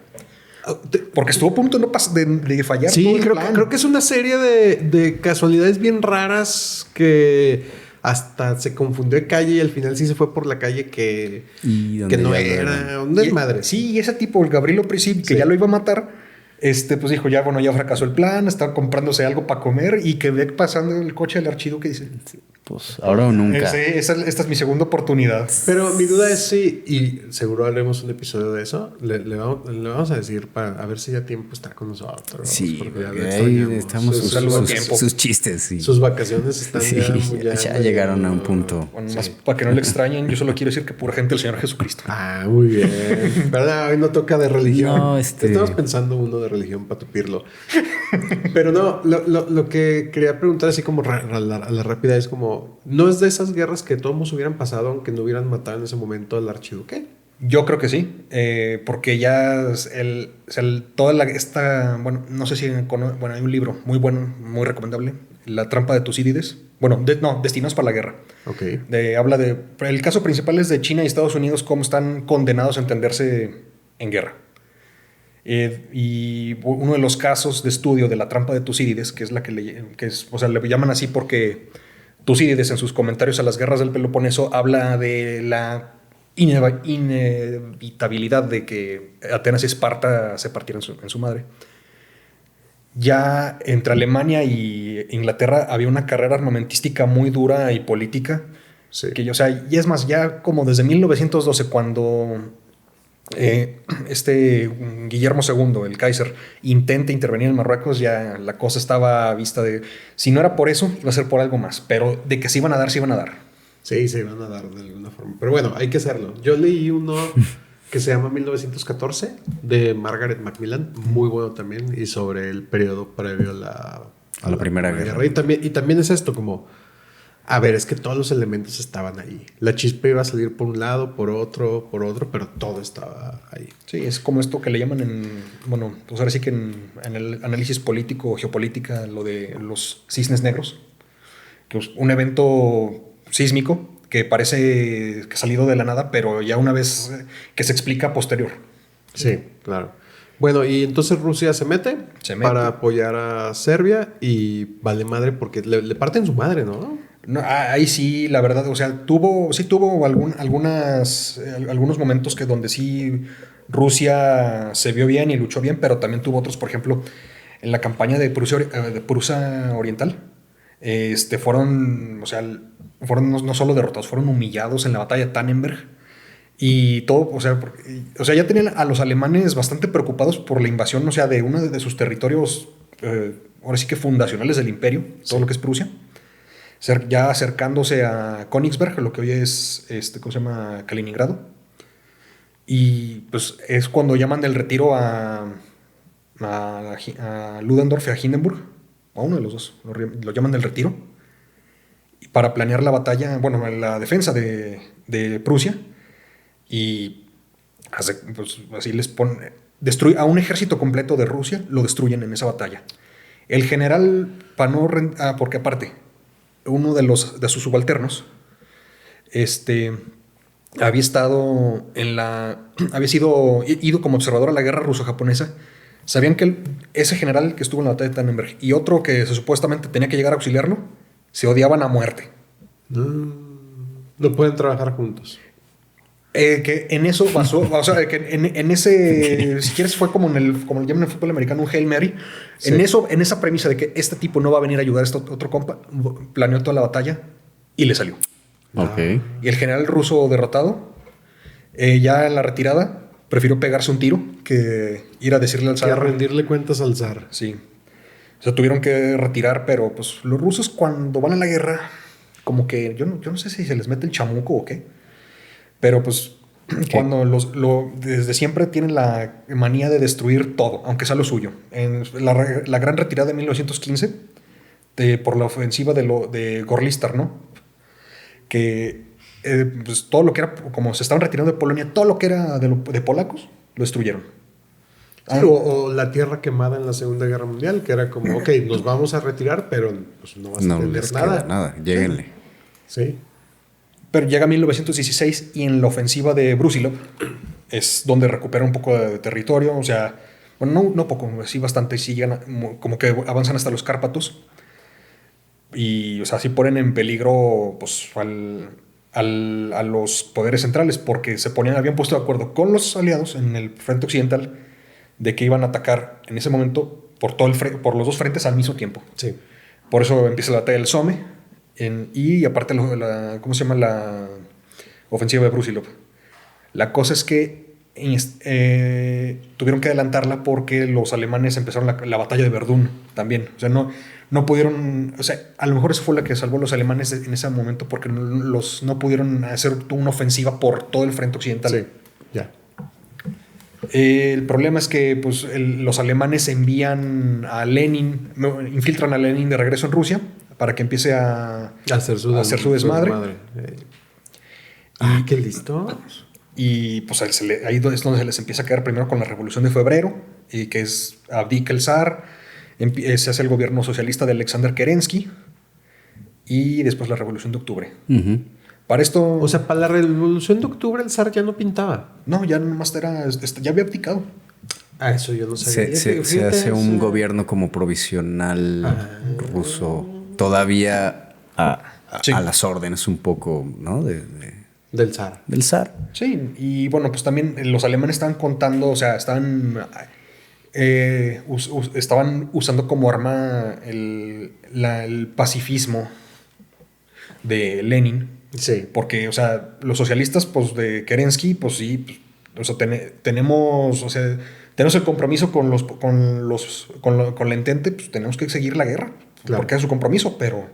Porque estuvo a punto de fallar.
Sí,
todo
creo que es una serie de casualidades bien raras que hasta se confundió de calle y al final sí se fue por la calle que no era un desmadre.
Sí, y ese tipo, el Gavrilo Princip, que ya lo iba a matar, pues dijo, ya fracasó el plan, estaba comprándose algo para comer y que ve pasando el coche del archiduque y dice...
Pues ahora o nunca.
Esta es mi segunda oportunidad.
Pero mi duda es si, y seguro haremos un episodio de eso, le vamos a decir para a ver si ya tiempo está con nosotros.
Sí,
porque
ahí estamos sus chistes. Sí.
Sus vacaciones están
ya llegaron a un punto.
Bueno, más para que no le extrañen, yo solo quiero decir que pura gente del Señor Jesucristo.
Ah, muy bien. ¿Verdad? Hoy no toca de religión.
No,
Estamos pensando uno de religión para tupirlo. Pero no, lo que quería preguntar así como a la rápida es como, ¿no es de esas guerras que todos hubieran pasado aunque no hubieran matado en ese momento al archiduque?
Yo creo que sí, porque ya bueno, no sé si hay un libro muy bueno, muy recomendable, La trampa de Tucídides. Bueno, Destinados para la guerra.
Ok.
Habla de, el caso principal es de China y Estados Unidos, cómo están condenados a entenderse en guerra. Y uno de los casos de estudio de la trampa de Tucídides, que es la le llaman así porque Tucídides en sus comentarios a las guerras del Peloponeso habla de la inevitabilidad de que Atenas y Esparta se partieran en su madre. Ya entre Alemania y Inglaterra había una carrera armamentística muy dura y política.
Sí.
Y es más, ya como desde 1912, cuando Guillermo II, el Kaiser, intenta intervenir en Marruecos, ya la cosa estaba a vista de, si no era por eso, iba a ser por algo más, pero de que se iban a dar, se iban a dar.
Sí, se iban a dar de alguna forma. Pero bueno, hay que hacerlo. Yo leí uno que se llama 1914 de Margaret Macmillan, muy bueno también, y sobre el periodo previo a la
Primera Guerra.
Y también es esto como, a ver, es que todos los elementos estaban ahí. La chispa iba a salir por un lado, por otro, pero todo estaba ahí.
Sí, es como esto que le llaman pues ahora sí que en el análisis político, geopolítica, lo de los cisnes negros, que es un evento sísmico que parece que salido de la nada, pero ya una vez que se explica posterior.
Sí, claro. Bueno, y entonces Rusia se mete para apoyar a Serbia y vale madre porque le parten su madre, ¿no?
No, ahí sí, la verdad, o sea, tuvo algunos momentos que donde sí Rusia se vio bien y luchó bien, pero también tuvo otros, por ejemplo, en la campaña de Prusia Oriental, fueron no solo derrotados, fueron humillados en la batalla de Tannenberg y todo, o sea, ya tenían a los alemanes bastante preocupados por la invasión, o sea, de uno de sus territorios, ahora sí que fundacionales del imperio, todo lo que es Prusia. Ya acercándose a Königsberg, lo que hoy es ¿cómo se llama? Kaliningrado. Y pues es cuando llaman del retiro a Ludendorff y a Hindenburg, a uno de los dos, lo llaman del retiro, y para planear la batalla, bueno, la defensa de Prusia, y pues así les ponen, a un ejército completo de Rusia, lo destruyen en esa batalla. El general, porque aparte, uno de sus subalternos, había ido como observador a la guerra ruso-japonesa. Sabían que ese general que estuvo en la batalla de Tannenberg y otro que supuestamente tenía que llegar a auxiliarlo, se odiaban a muerte.
No pueden trabajar juntos.
Que en eso pasó, o sea, que en ese, si quieres, fue como le llaman en el fútbol americano, un Hail Mary. Sí. En esa premisa de que este tipo no va a venir a ayudar a este otro compa, planeó toda la batalla y le salió.
Okay.
Y el general ruso derrotado, ya en la retirada, prefirió pegarse un tiro que ir a decirle al zar.
Que a rendirle cuentas al zar.
Sí. O sea, tuvieron que retirar, pero pues los rusos cuando van a la guerra, como que yo no sé si se les mete el chamuco o qué. Pero pues cuando desde siempre tienen la manía de destruir todo, aunque sea lo suyo. En la gran retirada de 1915, por la ofensiva de Gorlister, ¿no? Que pues todo lo que era, como se estaban retirando de Polonia, todo lo que era de polacos, lo destruyeron.
Sí, o la tierra quemada en la Segunda Guerra Mundial, que era como, ok, nos vamos a retirar, pero pues no vas a tener nada.
Lléguenle.
Sí.
Pero llega 1916 y en la ofensiva de Brusilov es donde recupera un poco de territorio, o sea, bueno, no poco, sí bastante, sí llegan, como que avanzan hasta los Cárpatos y, o sea, sí ponen en peligro pues a los poderes centrales porque habían puesto de acuerdo con los aliados en el frente occidental de que iban a atacar en ese momento por los dos frentes al mismo tiempo.
Sí.
Por eso empieza la batalla del Somme. Y aparte ¿cómo se llama? La ofensiva de Brusilov. La cosa es que tuvieron que adelantarla porque los alemanes empezaron la batalla de Verdún también. O sea, no pudieron, o sea, a lo mejor eso fue la que salvó a los alemanes en ese momento porque no pudieron hacer una ofensiva por todo el frente occidental.
Sí, ya.
El problema es que pues, los alemanes infiltran a Lenin de regreso en Rusia para que empiece a hacer su desmadre.
Qué listo.
Y pues ahí es donde se les empieza a quedar primero con la Revolución de Febrero, y que es abdica el zar, se hace el gobierno socialista de Alexander Kerensky, y después la Revolución de Octubre.
Ujú.
Para esto...
O sea, para la Revolución de Octubre el zar ya no pintaba.
no, ya nomás ya había abdicado.
Ah, eso yo no sabía.
Se hace un gobierno como provisional ruso, todavía
Sí.
a las órdenes un poco, ¿no?
Del zar.
Del zar.
Sí, y bueno, pues también los alemanes estaban contando, o sea, estaban usando como arma el pacifismo de Lenin.
Sí.
Porque, o sea, los socialistas, pues, de Kerensky, pues sí, pues, o sea, tenemos el compromiso con la Entente, pues tenemos que seguir la guerra,
Claro.
porque es su compromiso, pero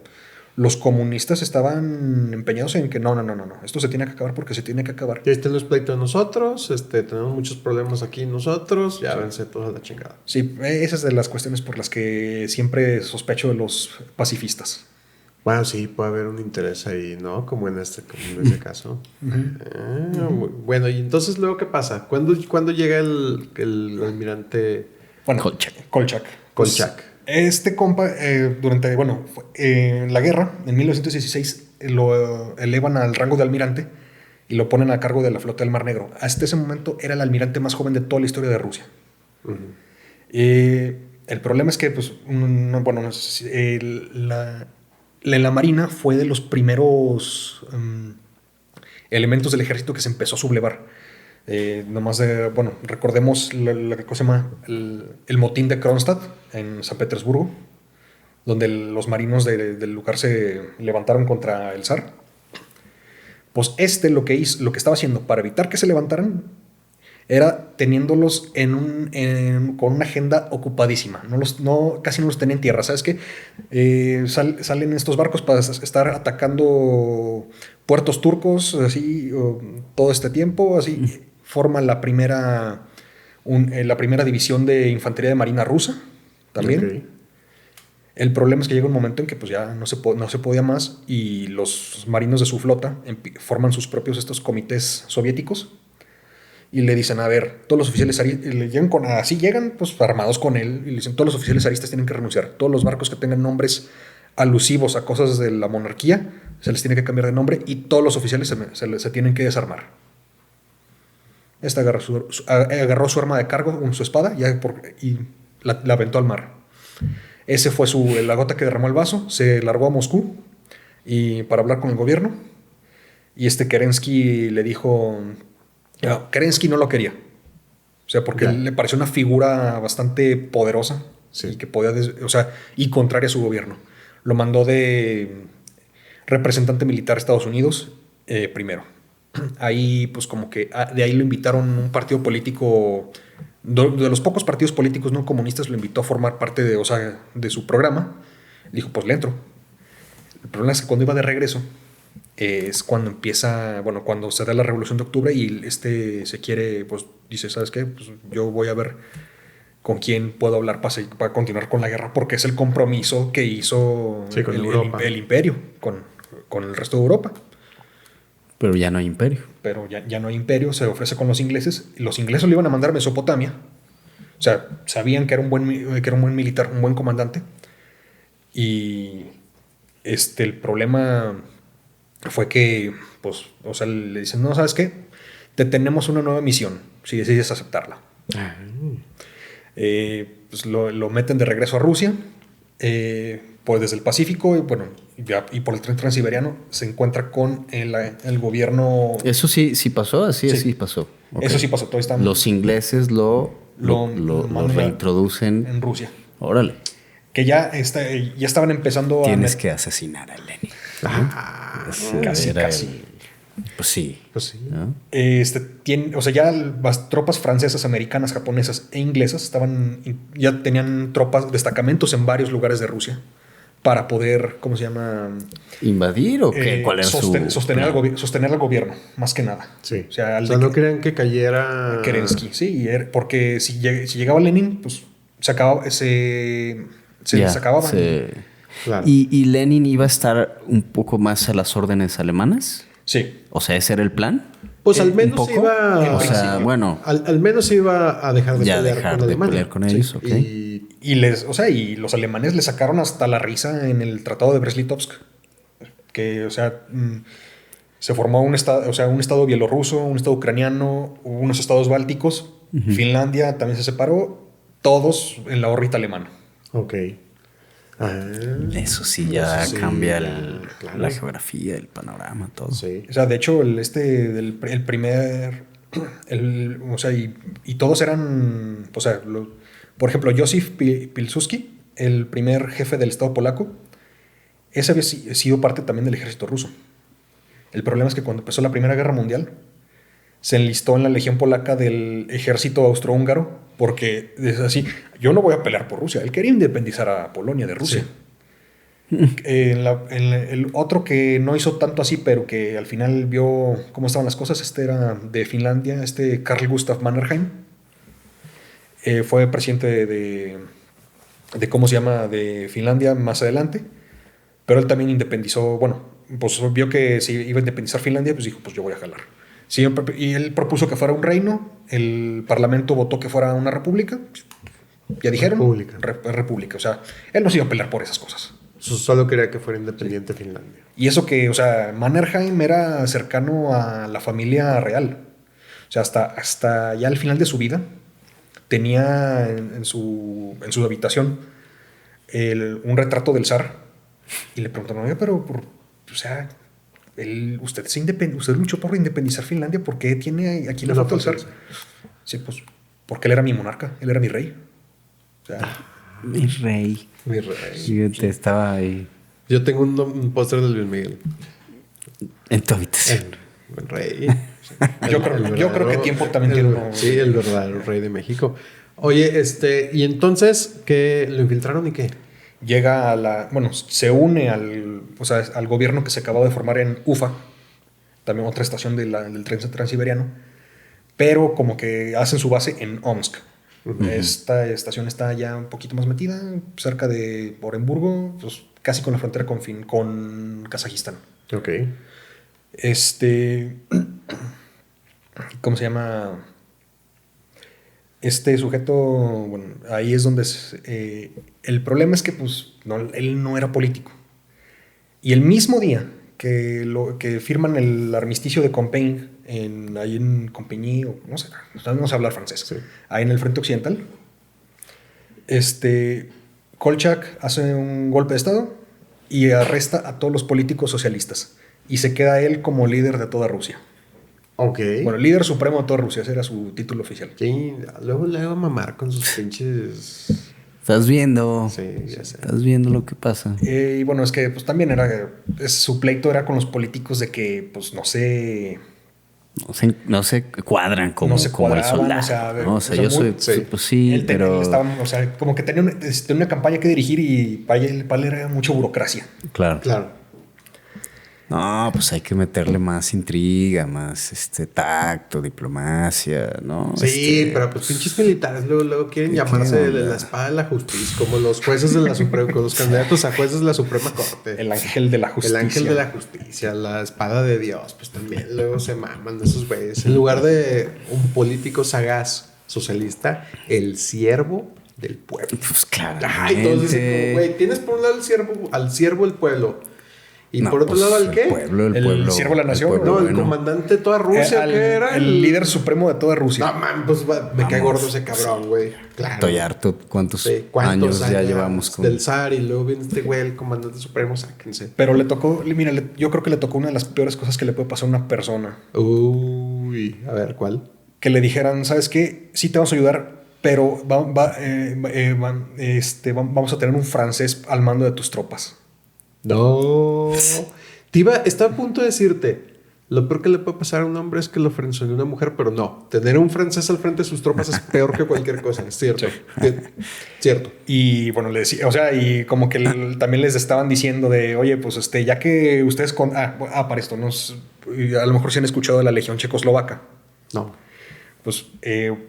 los comunistas estaban empeñados en que no, esto se tiene que acabar porque se tiene que acabar.
Y ahí están los pleitos de nosotros, tenemos muchos problemas aquí nosotros, ya vénse todos a la chingada.
Sí, esa es de las cuestiones por las que siempre sospecho de los pacifistas.
Bueno, sí, puede haber un interés ahí, ¿no? Como en ese caso. Bueno, y entonces luego, ¿qué pasa? ¿Cuándo llega el almirante
Bueno,
Kolchak.
Kolchak.
Kolchak?
Este compa, en la guerra, en 1916, lo elevan al rango de almirante y lo ponen a cargo de la flota del Mar Negro. Hasta ese momento era el almirante más joven de toda la historia de Rusia. El problema es que, pues, no sé si, la Marina fue de los primeros elementos del ejército que se empezó a sublevar. Recordemos la cosa se llama el motín de Kronstadt en San Petersburgo, donde los marinos del lugar se levantaron contra el zar. Pues lo que estaba haciendo para evitar que se levantaran era teniéndolos con una agenda ocupadísima. Casi no los tenía en tierra. ¿Sabes qué? Salen estos barcos para estar atacando puertos turcos, así, todo este tiempo, así. Forma la primera división de infantería de marina rusa, también.
Okay.
El problema es que llega un momento en que pues ya no se podía más y los marinos de su flota forman sus propios estos comités soviéticos y le dicen, a ver, todos los oficiales llegan pues armados con él y le dicen, todos los oficiales zaristas tienen que renunciar, todos los barcos que tengan nombres alusivos a cosas de la monarquía se les tiene que cambiar de nombre y todos los oficiales se tienen que desarmar. Agarró su arma de cargo, su espada, y la aventó al mar. Ese fue la gota que derramó el vaso. Se largó a Moscú para hablar con el gobierno. Y Kerensky le dijo... Kerensky no lo quería. O sea, porque le pareció una figura bastante poderosa. Sí. Y que podía... y contraria a su gobierno. Lo mandó de representante militar a Estados Unidos primero. Ahí, pues como que de ahí lo invitaron un partido político, de los pocos partidos políticos no comunistas, lo invitó a formar parte de su programa. Le dijo, pues le entro. El problema es que cuando iba de regreso, es cuando cuando se da la Revolución de Octubre y se quiere, pues dice, ¿sabes qué? Pues yo voy a ver con quién puedo hablar para continuar con la guerra, porque es el compromiso que hizo el imperio con el resto de Europa.
Pero ya no hay imperio.
Pero ya no hay imperio, se ofrece con los ingleses. Los ingleses lo iban a mandar a Mesopotamia. O sea, sabían que era un buen militar, un buen comandante. Y el problema fue que, pues, o sea, le dicen, no, ¿sabes qué? Te tenemos una nueva misión, si decides aceptarla. Pues lo meten de regreso a Rusia. Pues desde el Pacífico y por el tren transiberiano se encuentra con el gobierno.
Eso sí pasó, así pasó. Okay.
Eso sí pasó.
Los ingleses lo reintroducen
en Rusia.
Órale.
Que ya estaban empezando
Tienes que asesinar a Lenin.
Casi.
Pues sí.
¿no? Ya las tropas francesas, americanas, japonesas e inglesas ya tenían destacamentos en varios lugares de Rusia para poder, ¿cómo se llama?
¿Invadir o qué? ¿Cuál era
sostener al gobierno, más que nada.
Sí. O sea no querían que cayera
Kerensky, sí, porque si llegaba Lenin, pues se acababan.
Claro.
¿Y Lenin iba a estar un poco más a las órdenes alemanas?
Sí.
O sea, ¿ese era el plan?
Pues al
¿Un
menos
poco?
iba...
O sea, bueno,
Al menos iba a dejar de
ya
pelear
dejar
con
de
Alemania.
pelear con ellos, ok.
Y los alemanes le sacaron hasta la risa en el Tratado de Brest-Litovsk. Que, o sea, se formó un estado bielorruso, un estado ucraniano, hubo unos estados bálticos. Finlandia también se separó, todos en la órbita alemana.
Ok.
eso sí ya
sí,
cambia
ya, claro.
la geografía, el panorama, todo.
Sí.
O sea, de hecho, el primer... y todos eran... O sea, por ejemplo, Józef Pilsudski, el primer jefe del Estado polaco, ese había sido parte también del ejército ruso. El problema es que cuando empezó la Primera Guerra Mundial, se enlistó en la legión polaca del ejército austrohúngaro, porque es así, yo no voy a pelear por Rusia. Él quería independizar a Polonia de Rusia. Sí. El otro que no hizo tanto así, pero que al final vio cómo estaban las cosas, era de Finlandia, Carl Gustav Mannerheim. Fue presidente de ¿cómo se llama?, de Finlandia más adelante, pero él también independizó, bueno, pues vio que si iba a independizar Finlandia, pues dijo, pues yo voy a jalar. Sí, y él propuso que fuera un reino, el parlamento votó que fuera una república, ya dijeron, república, o sea, él no se iba a pelear por esas cosas.
Solo quería que fuera independiente Finlandia.
Y eso que, o sea, Mannerheim era cercano a la familia real. O sea, hasta ya al final de su vida tenía en su habitación un retrato del zar. Y le preguntaron, oye, pero, o sea, usted luchó por independizar Finlandia, ¿por qué tiene aquí la foto del zar? Sí, pues, porque él era mi monarca, él era mi rey. O sea,
mi rey.
Mi rey.
Fíjate, estaba ahí.
Yo tengo un póster de Luis Miguel.
En tu habitación.
El rey.
Yo creo que tiempo también tiene uno.
Sí, el verdadero rey de México. Oye, y entonces, ¿qué? ¿Lo infiltraron y qué?
Llega se une al gobierno que se acabó de formar en Ufa, también otra estación del tren transiberiano, pero como que hacen su base en Omsk. Esta estación está ya un poquito más metida, cerca de Orenburgo, pues casi con la frontera con Kazajistán.
Ok.
¿Cómo se llama? Este sujeto, bueno, ahí es donde el problema es que pues él no era político. Y el mismo día que firman el armisticio de Compiègne, ahí en Compiègne, o no sé, no sé hablar francés, sí, ahí en el frente occidental, Kolchak hace un golpe de estado y arresta a todos los políticos socialistas y se queda él como líder de toda Rusia.
Ok.
Bueno, líder supremo de toda Rusia, ese era su título oficial.
Sí, luego le hago mamar con sus pinches...
Estás viendo.
Sí, ya sé.
Estás viendo lo que pasa.
Y bueno, es que pues también su pleito era con los políticos de que pues no se
cuadran como,
no se
como el soldado.
O sea,
yo soy,
sí.
Pues sí, pero...
o sea, como que tenía una campaña que dirigir y para él era mucha burocracia.
Claro.
No, pues hay que meterle más intriga, más tacto, diplomacia, ¿no?
Sí, pero pues pinches militares luego quieren llamarse la espada de la justicia, como los jueces de la Suprema, con los candidatos a jueces de la Suprema Corte.
El ángel de la justicia.
El ángel de la justicia, la espada de Dios, pues también luego se maman esos güeyes. En lugar de un político sagaz socialista, el siervo del pueblo.
Pues claro.
Ay, todos dicen, güey, tienes por un lado al siervo del pueblo. Y no, por otro lado, ¿al qué?
El pueblo.
Siervo de la nación.
El comandante de toda Rusia, ¿qué era?
El líder supremo de toda Rusia.
No, man, pues me cae gordo ese cabrón, güey. Claro.
Estoy harto. ¿Cuántos años ya llevamos con
del zar? Y luego viene este güey, el comandante supremo, sáquense.
Pero yo creo que le tocó una de las peores cosas que le puede pasar a una persona.
Uy, a ver, ¿cuál?
Que le dijeran, ¿sabes qué? Sí te vamos a ayudar, pero vamos a tener un francés al mando de tus tropas.
No. Estaba a punto de decirte, lo peor que le puede pasar a un hombre es que lo frenzone a una mujer, pero no. Tener un francés al frente de sus tropas es peor que cualquier cosa, es cierto. Sí. Cierto.
Y bueno, le decía, o sea, y como que también les estaban diciendo de, oye, pues ya que ustedes para esto, a lo mejor sí han escuchado de la Legión Checoslovaca.
No.
Pues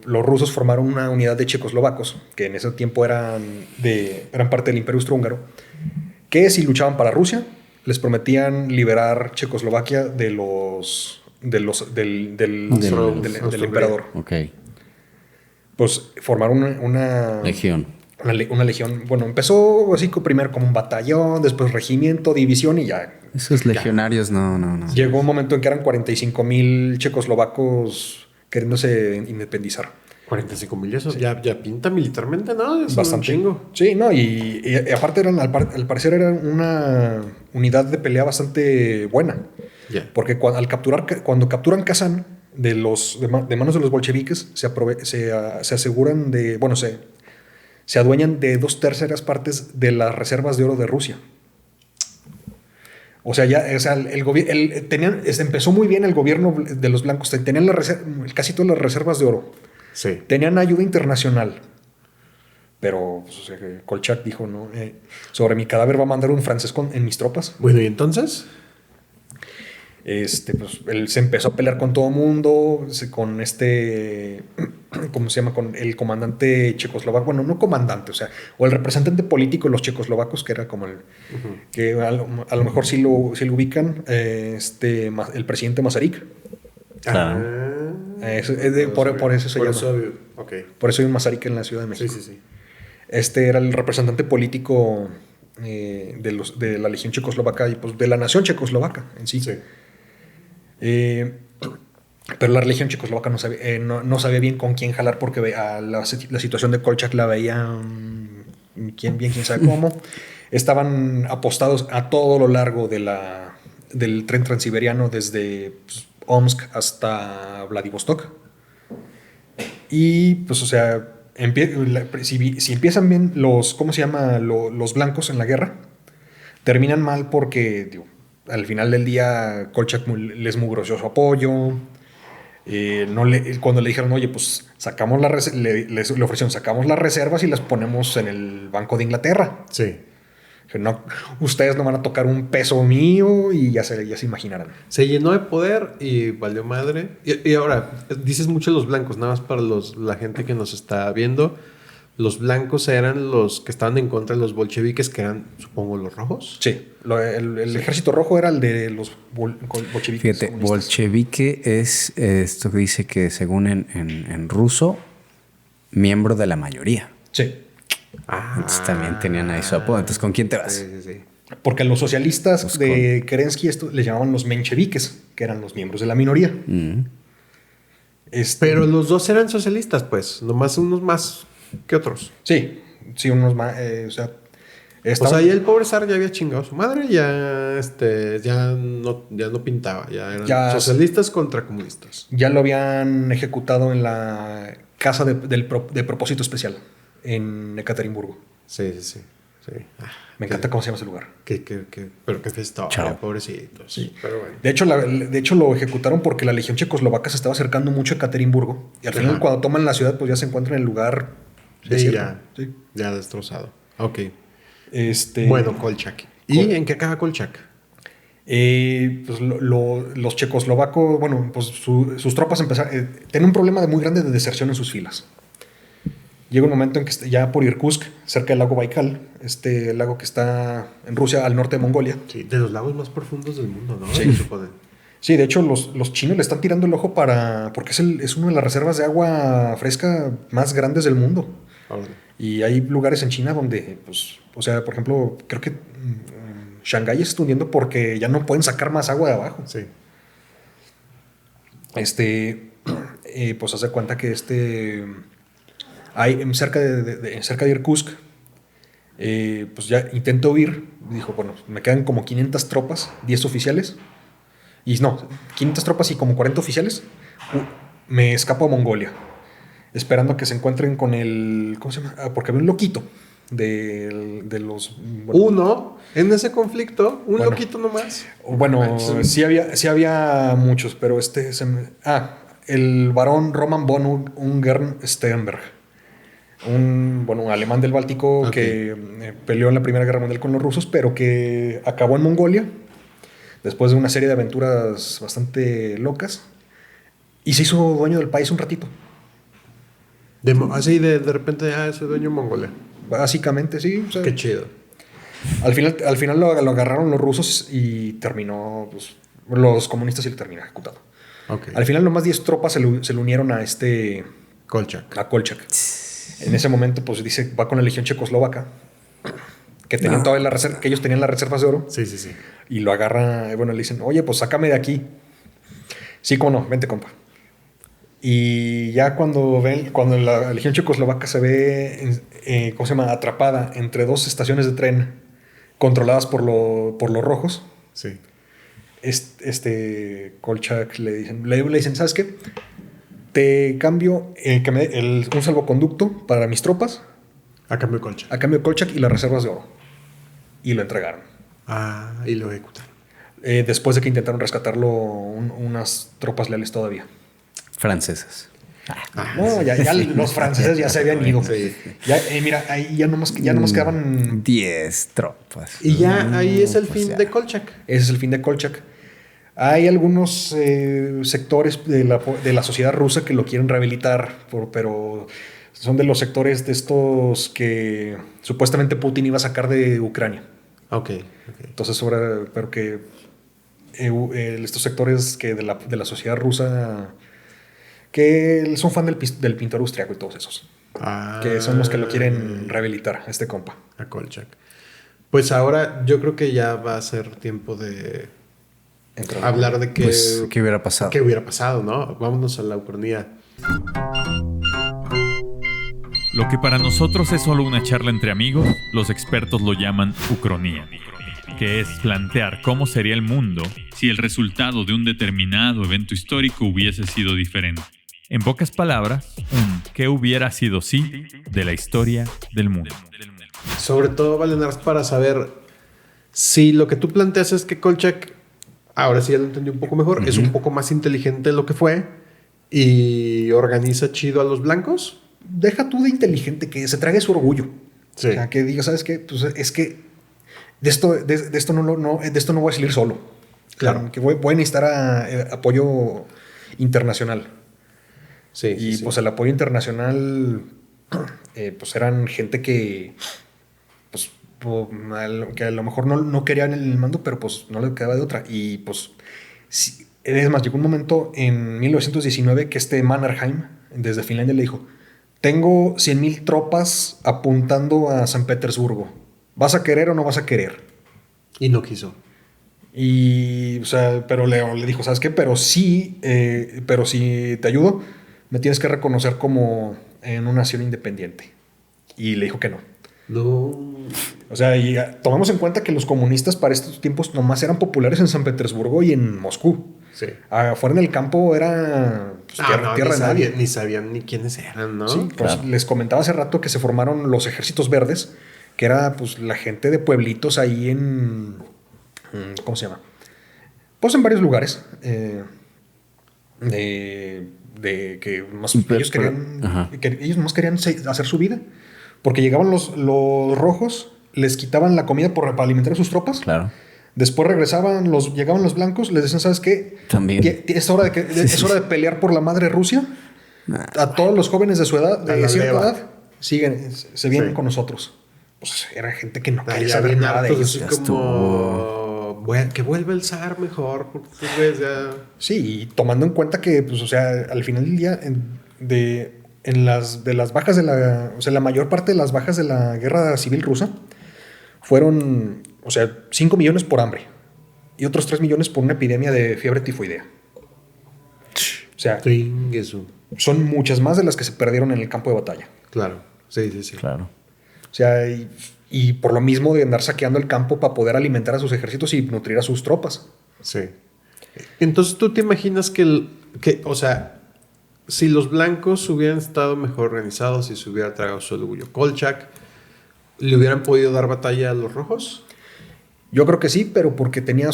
los rusos formaron una unidad de checoslovacos que en ese tiempo eran parte del Imperio Austrohúngaro, que si luchaban para Rusia les prometían liberar Checoslovaquia de los del emperador.
Ok.
Pues formaron una
Legión.
Una legión. Bueno, empezó así primero como un batallón, después regimiento, división y ya.
Esos legionarios, no.
Llegó un momento en que eran 45,000 checoslovacos queriéndose independizar.
45,000, eso ya pinta militarmente, ¿no? Es
Bastante.
un chingo.
Sí, no, y aparte al parecer eran una unidad de pelea bastante buena.
Ya.
Porque cuando capturan Kazán de manos de los bolcheviques, se aseguran de, bueno, se adueñan de 2/3 partes de las reservas de oro de Rusia. O sea, empezó muy bien el gobierno de los blancos. Tenían casi todas las reservas de oro.
Sí.
Tenían ayuda internacional. Pero pues, o sea, que Kolchak dijo, ¿no? Sobre mi cadáver va a mandar un francés en mis tropas.
Bueno, ¿y entonces?
Pues él se empezó a pelear con todo el mundo, con ¿cómo se llama? Con el comandante checoslovaco, bueno, no comandante, o el representante político de los checoslovacos, que era como que a lo mejor sí lo ubican, el presidente Masaryk. Por eso se llama.
Okay.
Por eso hay un Masaryk en la Ciudad de México.
Sí.
Este era el representante político de la Legión Checoslovaca y pues de la nación checoslovaca en sí. Pero la Legión Checoslovaca no sabía bien con quién jalar porque la situación de Kolchak la veía quién sabe cómo. Estaban apostados a todo lo largo del tren transiberiano desde Omsk hasta Vladivostok. Y pues, o sea, si empiezan bien los blancos en la guerra, terminan mal porque, digo, al final del día Kolchak les mugroció su apoyo. Cuando le dijeron, oye, pues sacamos le ofrecieron, sacamos las reservas y las ponemos en el Banco de Inglaterra.
Sí.
No, ustedes no van a tocar un peso mío y ya se imaginarán.
Se llenó de poder y valió madre. Y ahora, dices mucho los blancos, nada más para la gente que nos está viendo. Los blancos eran los que estaban en contra de los bolcheviques, que eran, supongo, los rojos.
Sí, el ejército rojo era el de los bolcheviques.
Fíjate,
comunistas.
bolchevique es esto que dice que según en ruso, miembro de la mayoría.
Sí.
Entonces también tenían ahí su apodo. Entonces, ¿con quién te vas?
Sí.
Porque a los socialistas
Pues
de Kerensky les llamaban los mencheviques, que eran los miembros de la minoría.
Pero los dos eran socialistas, pues. Nomás unos más que otros.
Sí, unos más.
O sea, ya el pobre zar ya había chingado a su madre, ya no pintaba. Ya eran socialistas contra comunistas.
Ya lo habían ejecutado en la casa de propósito especial en Ekaterimburgo.
Sí.
Me encanta cómo se llama ese lugar.
Pero qué fiesta, pobrecitos.
Sí.
Pero bueno.
De hecho, lo ejecutaron porque la Legión Checoslovaca se estaba acercando mucho a Ekaterimburgo. Y al final, cuando toman la ciudad, pues ya se encuentran en el lugar desierto.
Ya destrozado. Ok.
Bueno,
Bueno, Kolchak. ¿Y en qué acaba Kolchak?
Pues los checoslovacos, bueno, pues sus tropas empezaron. Tienen un problema muy grande de deserción en sus filas. Llega un momento en que ya por Irkutsk, cerca del lago Baikal, lago que está en Rusia, al norte de Mongolia.
Sí, de los lagos más profundos del mundo, ¿no?
Sí. Sí, de hecho, los chinos le están tirando el ojo porque es una de las reservas de agua fresca más grandes del mundo. Y hay lugares en China donde, pues, o sea, por ejemplo, creo que Shanghái se está hundiendo porque ya no pueden sacar más agua de abajo.
Sí.
Pues hace cuenta que hay cerca de Irkutsk, pues ya intentó huir. Dijo, bueno, me quedan como 500 tropas, 10 oficiales. Y no, 500 tropas y como 40 oficiales. Me escapo a Mongolia, esperando que se encuentren con ¿cómo se llama? Porque había un loquito de los...
Uno, en ese conflicto, loquito nomás.
Bueno, sí había muchos, pero el barón Roman von Ungern Sternberg. Un alemán del Báltico que peleó en la Primera Guerra Mundial con los rusos, pero que acabó en Mongolia después de una serie de aventuras bastante locas y se hizo dueño del país un ratito.
Así de repente, soy dueño de Mongolia.
Básicamente, sí. O sea,
qué chido.
Al final lo agarraron los rusos y terminó, pues, los comunistas y lo terminaron ejecutado.
Ok.
Al final nomás 10 tropas se le unieron a
Kolchak.
a Kolchak. En ese momento, pues dice, va con la legión checoslovaca, que tenían todavía la reserva, que ellos tenían las reservas de oro,
Sí, sí, sí.
y lo agarra, bueno, le dicen, oye, pues sácame de aquí. Sí, cómo no, vente, compa. Y ya cuando la legión checoslovaca se ve, ¿cómo se llama?, atrapada entre 2 estaciones de tren controladas por los rojos,
Sí.
Kolchak le dicen, ¿sabes qué? Te cambio un salvoconducto para mis tropas
A cambio de Kolchak.
a cambio de Kolchak y las reservas de oro. Y lo entregaron.
Y lo ejecutaron.
Después de que intentaron rescatarlo unas tropas leales todavía.
Francesas.
No, ya los franceses ya se habían ido.
Sí.
Ya, mira, ahí ya nomás quedaban...
10 tropas.
Y ya ahí es el
pues
fin
ya.
de Kolchak.
Ese es el fin de Kolchak. Hay algunos sectores de la sociedad rusa que lo quieren rehabilitar, pero son de los sectores de estos que supuestamente Putin iba a sacar de Ucrania.
Ok.
Entonces, pero que estos sectores que de la sociedad rusa que son fan del pintor austriaco y todos esos, que son los que lo quieren rehabilitar, a este compa.
A Kolchak. Pues ahora yo creo que ya va a ser tiempo de hablar de qué
hubiera pasado.
¿Qué hubiera pasado, no? Vámonos a la Ucrania.
Lo que para nosotros es solo una charla entre amigos, los expertos lo llaman ucronía, que es plantear cómo sería el mundo si el resultado de un determinado evento histórico hubiese sido diferente. En pocas palabras, un ¿qué hubiera sido si de la historia del mundo?
Sobre todo, Valenar, para saber si lo que tú planteas es que Kolchak, ahora sí ya lo entendí un poco mejor, es un poco más inteligente de lo que fue y organiza chido a los blancos.
Deja tú de inteligente, que se trague su orgullo.
Sí.
O sea, que diga, ¿sabes qué? Pues es que de esto no voy a salir solo.
Claro.
Que voy a necesitar apoyo internacional.
Sí,
Y pues el apoyo internacional, pues eran gente que, pues, que a lo mejor no querían el mando, pero pues no le quedaba de otra. Y pues, sí, es más, llegó un momento en 1919 que Mannerheim, desde Finlandia, le dijo: tengo 100,000 tropas apuntando a San Petersburgo. ¿Vas a querer o no vas a querer?
Y no quiso.
Y, o sea, pero le dijo, ¿sabes qué? Pero si te ayudo, me tienes que reconocer como en una nación independiente. Y le dijo que no.
No.
O sea, y tomamos en cuenta que los comunistas para estos tiempos nomás eran populares en San Petersburgo y en Moscú.
Sí.
Afuera en el campo era tierra de nadie.
Ni sabían ni quiénes eran, ¿no?
Sí, pues
Claro.
les comentaba hace rato que se formaron los ejércitos verdes, que era pues la gente de pueblitos ahí en... ¿Cómo se llama? Pues en varios lugares. De que más ellos nomás querían hacer su vida. Porque llegaban los rojos, les quitaban la comida para alimentar a sus tropas.
Claro.
Después llegaban los blancos, les decían, ¿sabes qué?
También.
Es hora de pelear por la madre Rusia. A todos los jóvenes de su edad, de cierta edad, se vienen con nosotros. Pues era gente que no quería saber nada de ellos.
Así como... que vuelva el zar mejor, porque tú ves ya...
Sí, y tomando en cuenta que, pues, o sea, al final del día, de las bajas la mayor parte de las bajas de la guerra civil rusa fueron, o sea, 5 millones por hambre y otros 3 millones por una epidemia de fiebre tifoidea. O sea, son muchas más de las que se perdieron en el campo de batalla.
Claro, sí.
Claro.
O sea, y por lo mismo de andar saqueando el campo para poder alimentar a sus ejércitos y nutrir a sus tropas.
Sí. Entonces, ¿tú te imaginas o sea, si los blancos hubieran estado mejor organizados y se hubiera tragado su orgullo Kolchak, ¿le hubieran podido dar batalla a los rojos?
Yo creo que sí, pero porque tenía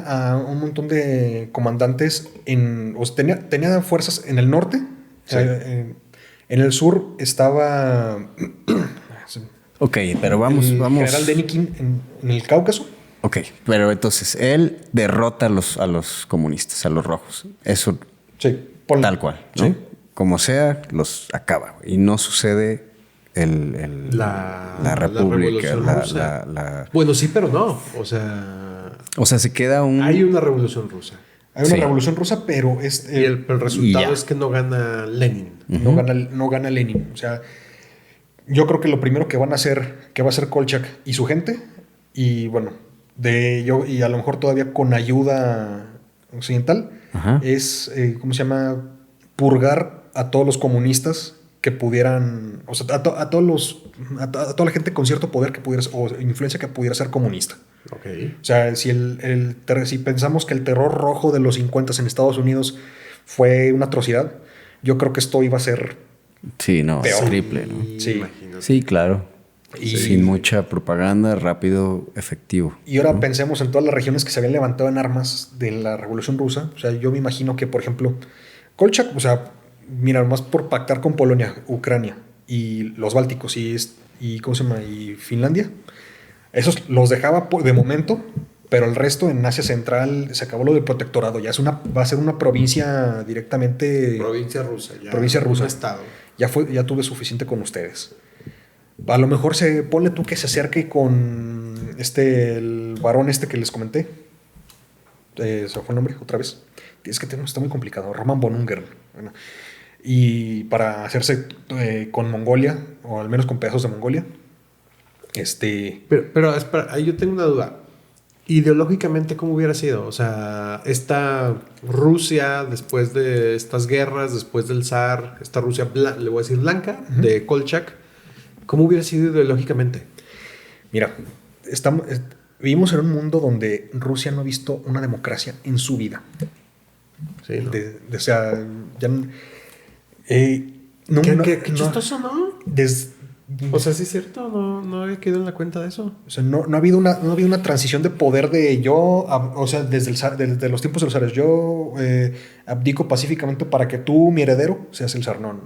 a un montón de comandantes tenía fuerzas en el norte.
Sí.
En el sur estaba
Ok, pero vamos.
general Denikin en el Cáucaso.
Ok, pero entonces él derrota a los comunistas, a los rojos. Eso
Sí,
tal cual, ¿no?
Sí.
Como sea, los acaba. Y no sucede la república.
Revolución Rusa. Bueno, sí, pero no. O sea,
O sea, se queda
hay una revolución rusa.
Hay una
Sí.
revolución rusa, pero
Pero el resultado
ya.
es que no gana Lenin.
no gana Lenin. O sea, yo creo que lo primero que van a hacer, que va a hacer Kolchak y su gente, y bueno, y a lo mejor todavía con ayuda occidental,
Ajá.
es, ¿cómo se llama? Purgar a todos los comunistas que pudieran, o sea, a toda la gente con cierto poder que pudiera, o influencia que pudiera ser comunista.
Ok.
O sea, si pensamos que el terror rojo de los 50 en Estados Unidos fue una atrocidad, yo creo que esto iba a ser...
Sí, no,
Peor.
triple, ¿no?
Sí.
Imagínate.
Sí, claro.
Y-
Sin mucha propaganda, rápido, efectivo.
Y ahora pensemos en todas las regiones que se habían levantado en armas de la Revolución Rusa. O sea, yo me imagino que, por ejemplo, Kolchak, o sea, mira, más por pactar con Polonia, Ucrania y los Bálticos y ¿cómo se llama? Y Finlandia, esos los dejaba de momento, pero el resto en Asia Central se acabó lo del protectorado. Ya va a ser una provincia directamente...
Provincia rusa. Ya.
Provincia rusa.
Un estado.
Ya tuve suficiente con ustedes. A lo mejor ponle tú que se acerque con el varón que les comenté. ¿Se fue el nombre otra vez? Es que está muy complicado. Roman von Ungern. Bueno, y para hacerse con Mongolia, o al menos con pedazos de Mongolia.
Pero espera, ahí yo tengo una duda. Ideológicamente, ¿cómo hubiera sido? O sea, esta Rusia, después de estas guerras, después del zar, esta Rusia, le voy a decir blanca, de Kolchak, ¿cómo hubiera sido ideológicamente?
Mira, vivimos en un mundo donde Rusia no ha visto una democracia en su vida.
Sí, ¿no?
O sea, ya... no,
Qué
no-
chistoso, ¿no? O sea, sí es cierto, no había quedado en la cuenta de eso.
O sea, no ha habido una transición de poder o sea, desde los tiempos de los zares, yo abdico pacíficamente para que tú, mi heredero, seas el zar. No,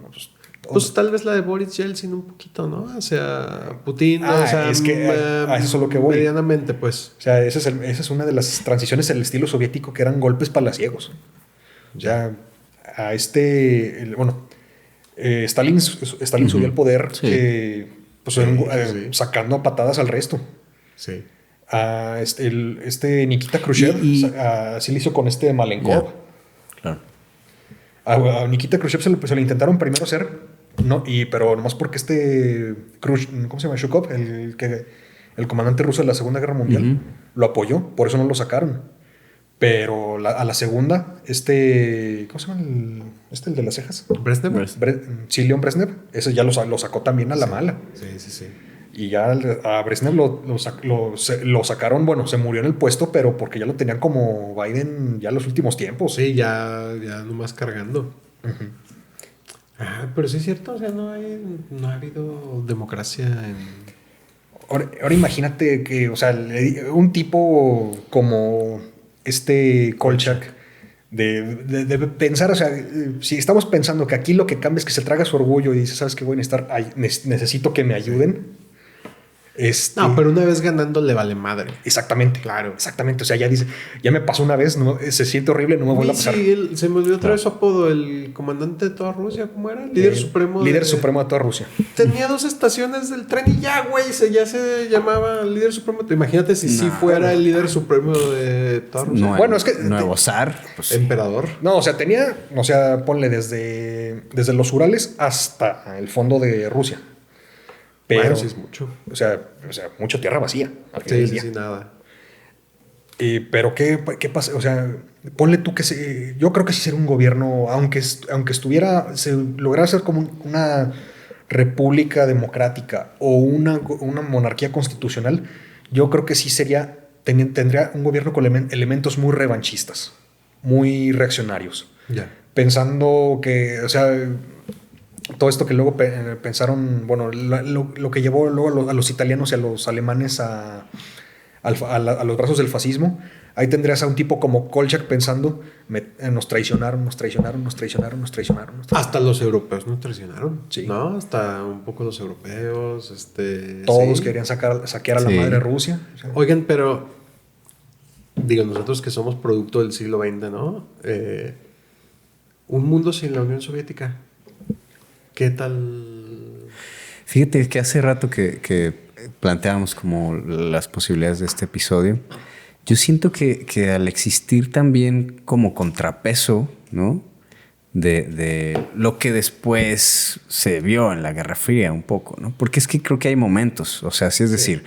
Pues tal vez la de Boris Yeltsin un poquito, ¿no? O sea, Putin,
Ah,
o sea,
es que a eso es a lo que voy.
medianamente, pues.
O sea, esa es una de las transiciones del estilo soviético que eran golpes palaciegos. O sea, Stalin subió al poder
Sí.
pues,
Sí.
sacando a patadas al resto.
Sí.
A Nikita Khrushchev así le hizo con Malenkov.
Claro.
A Nikita Khrushchev se lo intentaron primero hacer, pero nomás porque ¿cómo se llama? Shukov, el comandante ruso de la Segunda Guerra Mundial, lo apoyó, por eso no lo sacaron. Pero a la segunda, ¿cómo se llama el de las cejas?
¿Brezhnev?
Sí, León Brezhnev, ese ya lo sacó también a la mala.
Sí.
Y ya a Brezhnev lo sacaron, bueno, se murió en el puesto, pero porque ya lo tenían como Biden ya en los últimos tiempos.
Sí, ya nomás cargando. Pero sí es cierto, o sea, no ha habido democracia en...
Ahora imagínate que, o sea, un tipo como Kolchak, de pensar, o sea, si estamos pensando que aquí lo que cambia es que se traga su orgullo y dice, ¿sabes qué? Voy a necesito que me ayuden.
No, pero una vez ganando le vale madre.
Exactamente.
Claro.
Exactamente. O sea, ya dice, ya me pasó una vez, se siente horrible, no me vuelve a pasar.
Sí, se me olvidó otra vez su apodo, el comandante de toda Rusia, ¿cómo era? Líder supremo.
Líder supremo de toda Rusia.
Tenía 2 estaciones del tren y ya, güey, ya se llamaba líder supremo. Imagínate si sí fuera el líder supremo de toda Rusia.
Bueno, es que...
Nuevo zar. Pues, sí.
Emperador.
No, o sea, ponle desde los Urales hasta el fondo de Rusia. Pero,
Bueno, sí es mucho.
o sea, mucha tierra vacía. Al final del
Sí,
día.
sí, nada.
Pero ¿qué pasa? O sea, ponle tú que yo creo que si sería un gobierno, aunque se lograra ser como una república democrática o una monarquía constitucional, yo creo que sí tendría un gobierno con elementos muy revanchistas, muy reaccionarios.
Ya.
Pensando que, o sea, todo esto que luego pensaron, bueno, lo que llevó luego a los italianos y a los alemanes a los brazos del fascismo, ahí tendrías a un tipo como Kolchak pensando, nos traicionaron.
Hasta los europeos nos traicionaron.
Sí.
¿No? Hasta un poco los europeos.
Todos
sí.
querían saquear a la
Sí.
madre Rusia. O sea,
Oigan, pero digo, nosotros que somos producto del siglo XX, ¿no? Un mundo sin la Unión Soviética. ¿Qué tal?
Fíjate que hace rato que planteábamos como las posibilidades de este episodio Yo siento que al existir también como contrapeso, ¿no? De lo que después se vio en la Guerra Fría un poco, ¿no? Porque es que creo que hay momentos, o sea, sí, es decir,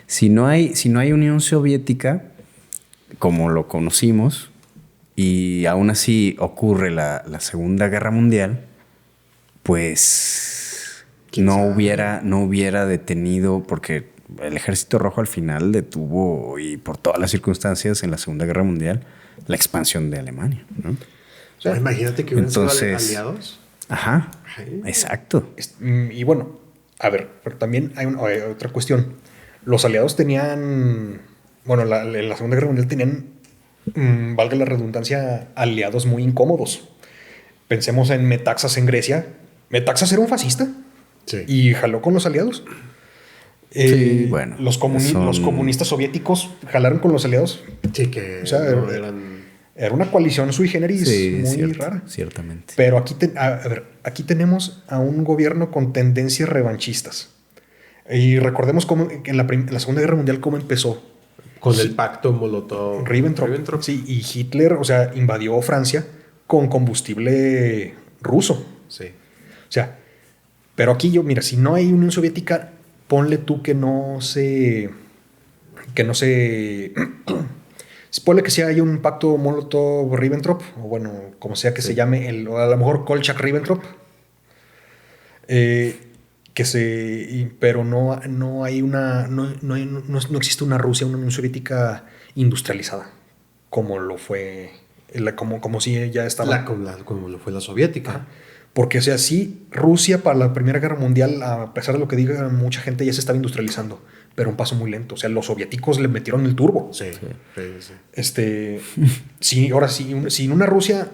si no hay Unión Soviética como lo conocimos y aún así ocurre la Segunda Guerra Mundial, pues no hubiera detenido, porque el Ejército Rojo al final detuvo, y por todas las circunstancias en la Segunda Guerra Mundial, la expansión de Alemania, ¿no?
O sea, imagínate que hubieran sido
Entonces,
aliados.
Ajá, exacto.
Y bueno, a ver, pero también hay otra cuestión. Los aliados tenían, bueno, en la Segunda Guerra Mundial tenían, valga la redundancia, aliados muy incómodos. Pensemos en Metaxas en Grecia. Metaxas era un fascista y jaló con los aliados.
Sí, bueno.
Los comunistas soviéticos jalaron con los aliados.
Sí, que
O sea, era una coalición sui generis muy rara.
Ciertamente.
Pero aquí tenemos a un gobierno con tendencias revanchistas. Y recordemos cómo en la Segunda Guerra Mundial cómo empezó.
Con el pacto Molotov-Ribbentrop.
Sí, y Hitler, o sea, invadió Francia con combustible ruso.
Sí.
O sea, pero aquí mira, si no hay Unión Soviética, ponle tú que no se ponle que sí hay un pacto Molotov-Ribbentrop, o bueno, como sea que se llame, a lo mejor Kolchak-Ribbentrop, pero no hay no existe una Rusia, una Unión Soviética industrializada, como lo fue, como si ya estaba.
Como lo fue la soviética.
Ajá. Porque, o sea, sí, Rusia para la Primera Guerra Mundial, a pesar de lo que diga mucha gente, ya se estaba industrializando, pero un paso muy lento. O sea, los soviéticos le metieron el turbo.
Sí.
Sí, ahora sí, sin una Rusia...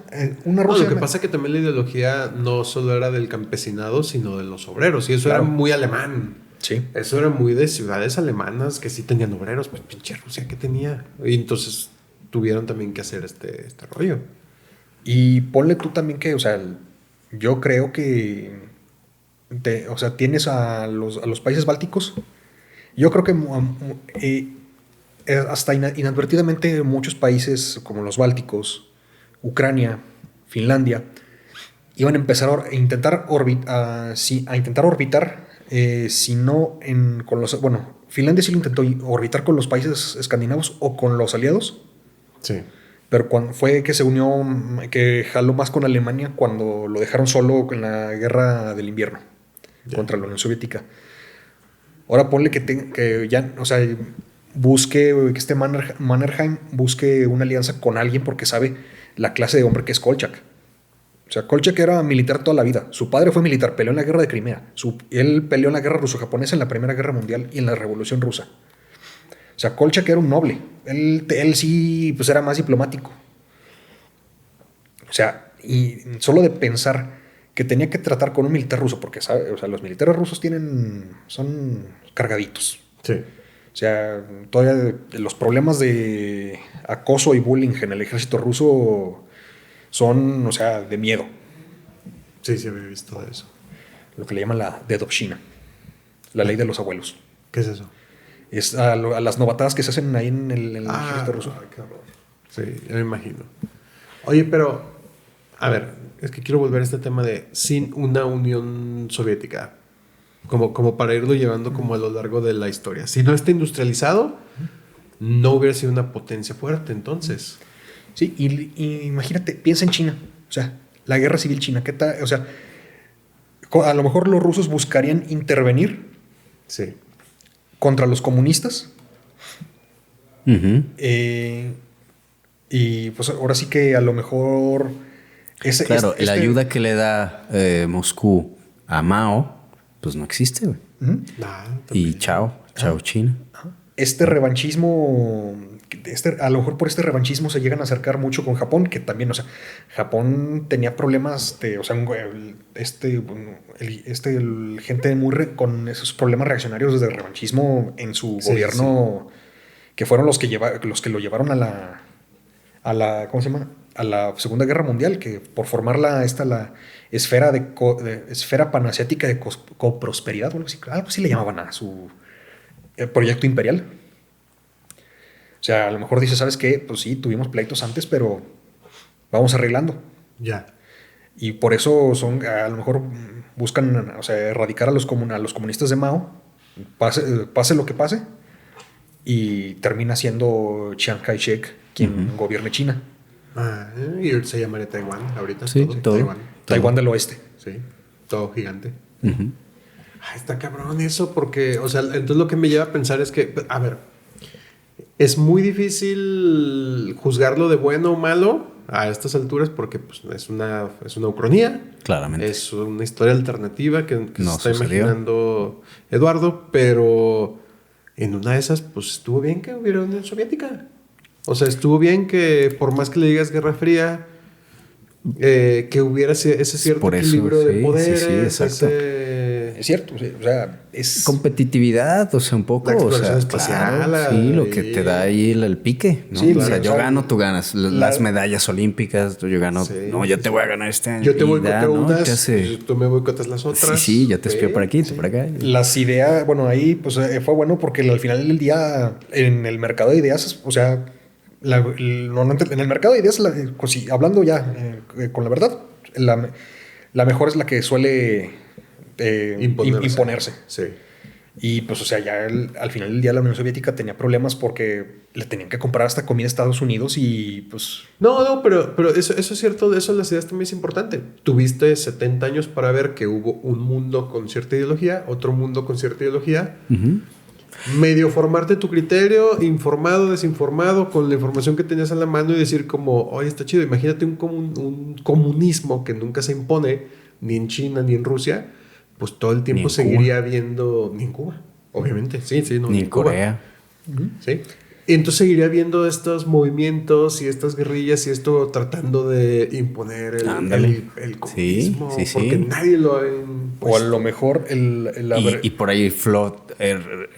Lo que pasa es que también la ideología no solo era del campesinado, sino de los obreros. Y eso era muy alemán.
Sí.
Eso era muy de ciudades alemanas que sí tenían obreros. Pues pinche Rusia, ¿qué tenía? Y entonces tuvieron también que hacer este rollo.
Y ponle tú también que, o sea... Yo creo que, o sea, tienes a los países bálticos. Yo creo que hasta inadvertidamente muchos países como los bálticos, Ucrania, Finlandia, iban a empezar a intentar orbitar, si no con los... Bueno, Finlandia sí lo intentó orbitar con los países escandinavos o con los aliados.
Sí.
Pero cuando fue que se unió, que jaló más con Alemania cuando lo dejaron solo en la guerra del invierno contra la Unión Soviética. Ahora ponle que ya, o sea, busque, que Mannerheim busque una alianza con alguien porque sabe la clase de hombre que es Kolchak. O sea, Kolchak era militar toda la vida. Su padre fue militar, peleó en la guerra de Crimea. Él peleó en la guerra ruso-japonesa, en la Primera Guerra Mundial y en la Revolución Rusa. O sea, Kolchak era un noble. Él sí, pues era más diplomático. O sea, y solo de pensar que tenía que tratar con un militar ruso, porque ¿sabe? O sea, los militares rusos son cargaditos.
Sí.
O sea, todavía los problemas de acoso y bullying en el ejército ruso son, o sea, de miedo.
Sí, había visto de eso.
Lo que le llaman la dedovshchina, la ley de los abuelos.
¿Qué es eso?
Es a las novatadas que se hacen ahí en el ejército ruso.
Qué horror. Sí, ya me imagino. Oye, pero, a ver, es que quiero volver a este tema de sin una Unión Soviética, como para irlo llevando como a lo largo de la historia. Si no está industrializado, no hubiera sido una potencia fuerte, entonces.
Sí, y imagínate, piensa en China, o sea, la guerra civil china, ¿qué tal? O sea, a lo mejor los rusos buscarían intervenir.
Sí.
Contra los comunistas.
Uh-huh.
Y pues ahora sí que a lo mejor...
la ayuda que le da Moscú a Mao, pues no existe, güey.
¿Mm?
Y chao China.
Este revanchismo... a lo mejor por este revanchismo se llegan a acercar mucho con Japón, que también, o sea, Japón tenía problemas o sea, gente con esos problemas reaccionarios de revanchismo en su gobierno, que fueron los que lo llevaron a la ¿cómo se llama? A la Segunda Guerra Mundial, que por formar la esfera esfera panasiática de coprosperidad, algo así le llamaban a su proyecto imperial. O sea, a lo mejor dice, ¿sabes qué? Pues sí, tuvimos pleitos antes, pero vamos arreglando.
Ya.
Y por eso a lo mejor buscan, o sea, erradicar a los comunistas de Mao, pase lo que pase, y termina siendo Chiang Kai-shek quien gobierne China.
Y se llamaría Taiwán ahorita.
Sí, todo.
Taiwán del oeste.
Sí, todo gigante. Está cabrón eso, porque, o sea, entonces lo que me lleva a pensar es que, a ver, es muy difícil juzgarlo de bueno o malo a estas alturas porque pues, es una ucronía.
Claramente.
Es una historia alternativa que
No
se está
sucedió.
imaginando Eduardo, pero en una de esas, pues estuvo bien que hubiera Unión Soviética. O sea, estuvo bien que por más que le digas Guerra Fría, que hubiera ese cierto
Por eso,
equilibrio de
sí,
poderes,
sí, exacto.
Es cierto, sí, o sea, es...
Competitividad, o sea, un poco.
La
O
exploración
sea,
espacial,
claro, sí, lo
y-
que te da ahí el pique, ¿no?
Sí,
o sea,
claro,
yo
o sea,
gano, tú ganas. Las medallas olímpicas, yo gano.
Sí,
No, yo te voy a ganar este año.
Yo te
Y
boicoteo
¿no?
unas,
Te hace-
tú me boicotas las otras.
Sí, yo te espío por aquí, tú por acá.
Las ideas, bueno, ahí pues fue bueno porque al final del día en el mercado de ideas, o sea, normalmente en el mercado de ideas, hablando ya con la verdad, la mejor es la que suele imponerse.
Sí.
Y pues, o sea, ya al final del día la Unión Soviética tenía problemas porque le tenían que comprar hasta comida a Estados Unidos y pues...
No, pero eso es cierto, eso de las ideas también es importante. Tuviste 70 años para ver que hubo un mundo con cierta ideología, otro mundo con cierta ideología. Medio formarte tu criterio, informado, desinformado, con la información que tenías a la mano y decir como, oye, está chido, imagínate un comunismo que nunca se impone, ni en China, ni en Rusia, pues todo el tiempo
Ni en
seguiría habiendo, ni en Cuba, obviamente, sí, no,
Ni en
Cuba.
Corea.
Sí. Y entonces seguiría viendo estos movimientos y estas guerrillas y esto tratando de imponer
Ándale.
el comunismo,
Sí, sí,
porque
sí.
nadie lo ha
O a
impuesto.
lo mejor
Y por ahí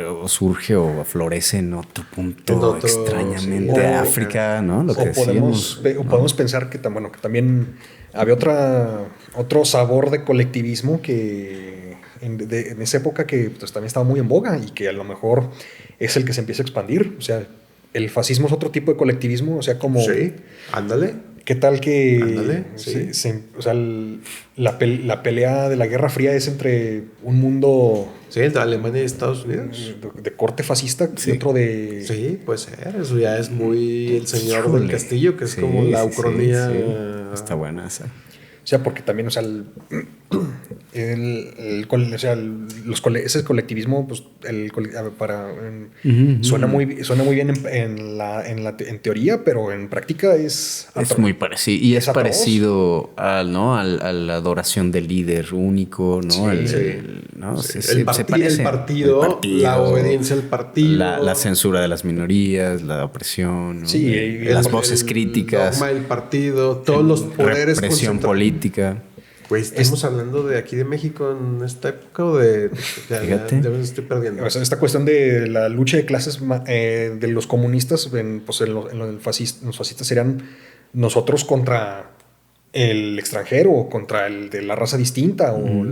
o surge o florece en otro punto
En otro,
extrañamente
sí.
África, ¿no? Lo que
o
decíamos.
podemos pensar que, bueno, que también había otro sabor de colectivismo que en esa época que pues, también estaba muy en boga y que a lo mejor es el que se empieza a expandir. O sea, el fascismo es otro tipo de colectivismo, o sea, como...
Sí, ándale.
¿Qué tal que
Ándale, sí.
o sea, la pelea de la Guerra Fría es entre un mundo
Sí, entre Alemania y Estados Unidos.
de corte fascista y otro de...
Sí, puede ser. Eso ya es muy el señor del
Híjole.
castillo, que es
Sí,
como la
sí,
ucronía.
sí. Está buena esa.
O sea, porque también, o sea, ese colectivismo, pues, suena muy bien en teoría, pero en práctica es
muy parecido. Y es
atroz.
parecido a la adoración del líder único, ¿no?
Sí.
¿no?
Sí.
Se
El
parece.
partido, la obediencia al partido.
La censura de las minorías, la opresión, ¿no?
Sí,
las voces críticas,
Dogma del partido, todos los poderes
represión
concentrados.
política.
Güey, ¿estamos hablando de aquí de México en esta época o de...?
Fíjate.
Ya me estoy perdiendo.
O sea, esta cuestión de la lucha de clases de los comunistas, los fascistas serían nosotros contra el extranjero o contra el de la raza distinta. O